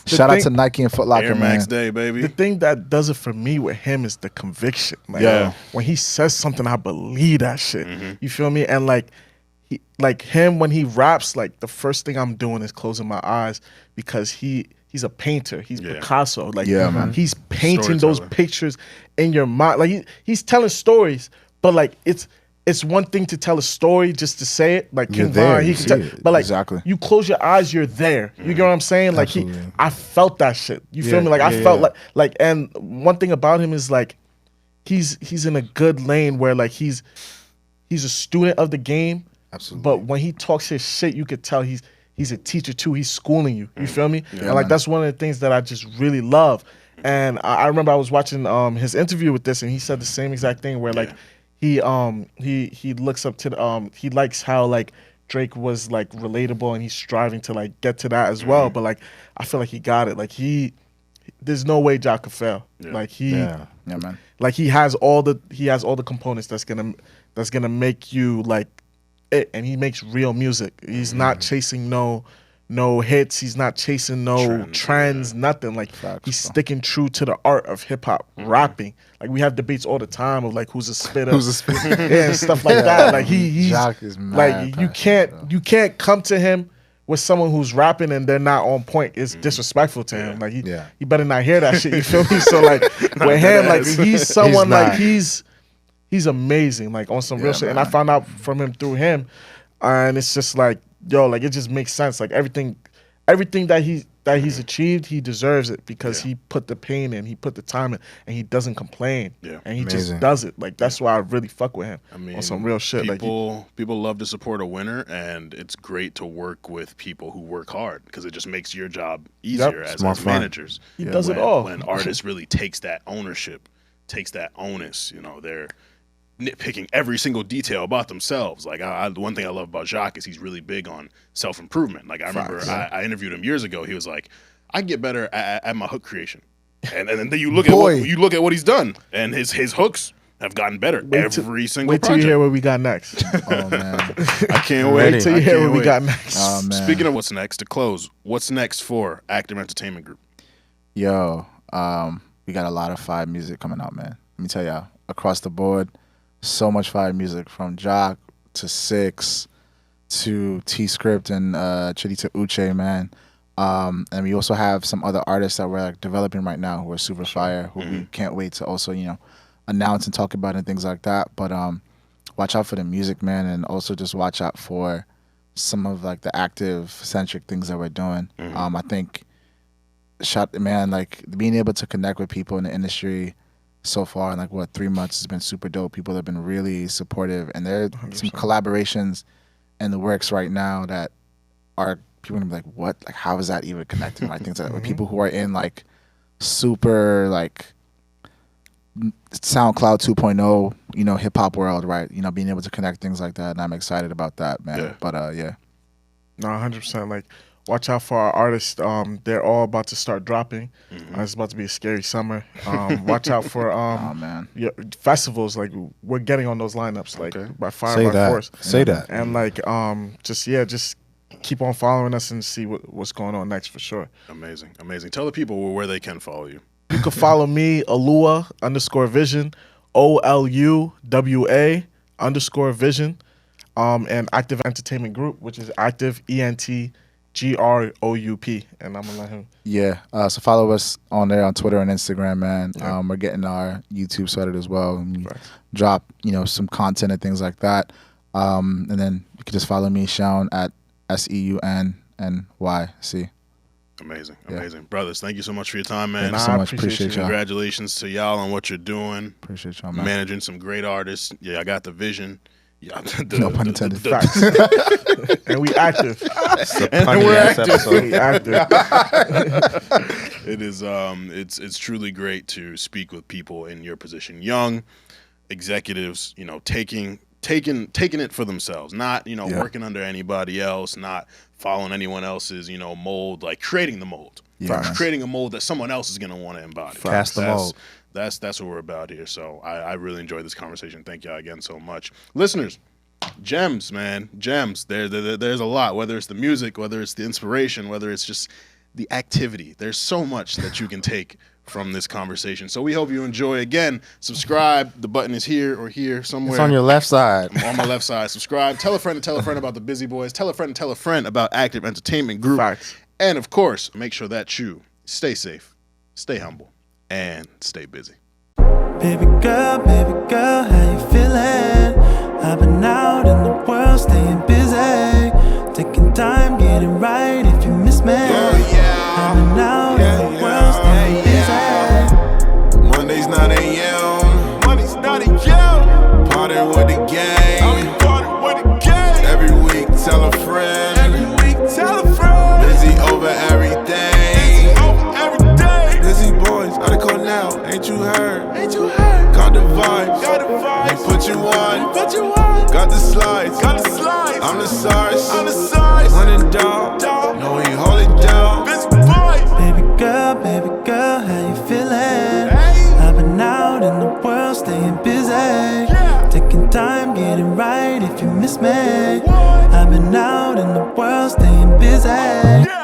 Shout out to Nike and Foot Locker, Air Max man. Day, baby. The thing that does it for me with him is the conviction. Like, when he says something, I believe that shit. You feel me? And like him when he raps, like the first thing I'm doing is closing my eyes because he's a painter. He's Picasso. Like man. He's painting those pictures in your mind. Like he's telling stories, but like it's one thing to tell a story just to say it. Like King Von, he can tell, but like you close your eyes, you're there. You get what I'm saying? Like I felt that shit. You feel me? Like I felt like and one thing about him is like he's in a good lane where like he's a student of the game. Absolutely. But when he talks his shit, you could tell he's a teacher too. He's schooling you. You feel me? And like that's one of the things that I just really love. And I remember I was watching his interview with this, and he said the same exact thing where like he looks up to he likes how like Drake was like relatable, and he's striving to like get to that as well. But like I feel like he got it. Like there's no way Jock could fail. Like man. Like he has all the components that's gonna make you like it, and he makes real music. He's not chasing no hits. He's not chasing no trends, nothing. Like he's sticking true to the art of hip hop rapping. Like we have debates all the time of like who's a spitter, and stuff like that. Like he's Jock is mad like you can't come to him with someone who's rapping and they're not on point. It's disrespectful to him. Like he better not hear that shit. You feel me? So like with him, like he's someone like he's amazing, like on some real shit. And I found out from him through him, and it's just like like it just makes sense. Like everything that he's achieved, he deserves it because he put the pain in, he put the time in, and he doesn't complain. And he just does it. Like that's why I really fuck with him. I mean, on some real shit. People love to support a winner, and it's great to work with people who work hard because it just makes your job easier as managers. He does it all. When artists really takes that ownership, takes that onus, they're nitpicking every single detail about themselves. Like the one thing I love about Jacques is he's really big on self-improvement. Like I remember I interviewed him years ago. He was like, I get better at my hook creation. And then you look at what he's done, and his hooks have gotten better every single Wait till project. you hear what we got next. Oh man. I can't wait. Wait till you hear what we got next. Oh man. Speaking of what's next, to close, what's next for Active Entertainment Group? Yo, we got a lot of fire music coming out, man. Let me tell y'all, across the board, so much fire music from Jock to Six to T-Script and Chidita Uche, man. And we also have some other artists that we're like developing right now who are super fire, who we can't wait to also, announce and talk about and things like that. But watch out for the music, man, and also just watch out for some of like the active centric things that we're doing. I think man, like being able to connect with people in the industry so far in like 3 months has been super dope. People have been really supportive, and there are 100%. some collaborations in the works right now that are people gonna be like, what? Like, how is that even connected? Like things like that with people who are in like super like SoundCloud 2.0, you know, hip hop world, right? You know, being able to connect things like that, and I'm excited about that, man. Yeah. But yeah. No, 100%. Like, watch out for our artists. They're all about to start dropping. It's about to be a scary summer. Watch out for Oh man. festivals. Like, we're getting on those lineups, like by fire, Say by that. force. Say that. And like, just keep on following us and see what's going on next for sure. Amazing. Tell the people where they can follow you. You can follow me, Olua_Vision, OLUWA_Vision, and Active Entertainment Group, which is Active ENTGROUP, and I'm gonna let him. Yeah. So follow us on there on Twitter and Instagram, man. We're getting our YouTube started as well. And we drop, you know, some content and things like that. And then you can just follow me, Seun, at SEUNNYC. Amazing. Brothers, thank you so much for your time, man. Thank you so much. Appreciate y'all. Congratulations to y'all on what you're doing. Appreciate y'all, man. Managing some great artists. Yeah, I got the vision. Yeah, No pun intended. Facts. And we active. And we're active. We active. It is it's truly great to speak with people in your position, young executives, you know, taking it for themselves, not, you know, working under anybody else, not following anyone else's, you know, mold, like creating the mold. Creating a mold that someone else is going to want to embody. Cast the mold. That's what we're about here. So I really enjoyed this conversation. Thank y'all again so much. Listeners, gems, man. Gems. There's a lot, whether it's the music, whether it's the inspiration, whether it's just the activity. There's so much that you can take from this conversation. So we hope you enjoy. Again, subscribe. The button is here or here somewhere. It's on your left side. I'm on my left side. Subscribe. Tell a friend about the Busy Boys. Tell a friend about Active Entertainment Group. Facts. And of course, make sure that you stay safe, stay humble, and stay busy. Baby girl, how you feeling? I've been out in the world, staying busy, taking time, getting right if you miss me. I've been out in the world, staying busy. Mondays 9 a.m. Party with the gang. Every week, tell a friend. Busy over everything. Busy boys, article now. Ain't you heard? Got the vibes. We put you on. Got the slides. I'm the size. Running dog. No, we hold it down. Baby girl, how you feeling? I've been out in the world, staying busy, taking time, getting right if you miss me. I've been out in the world, staying busy.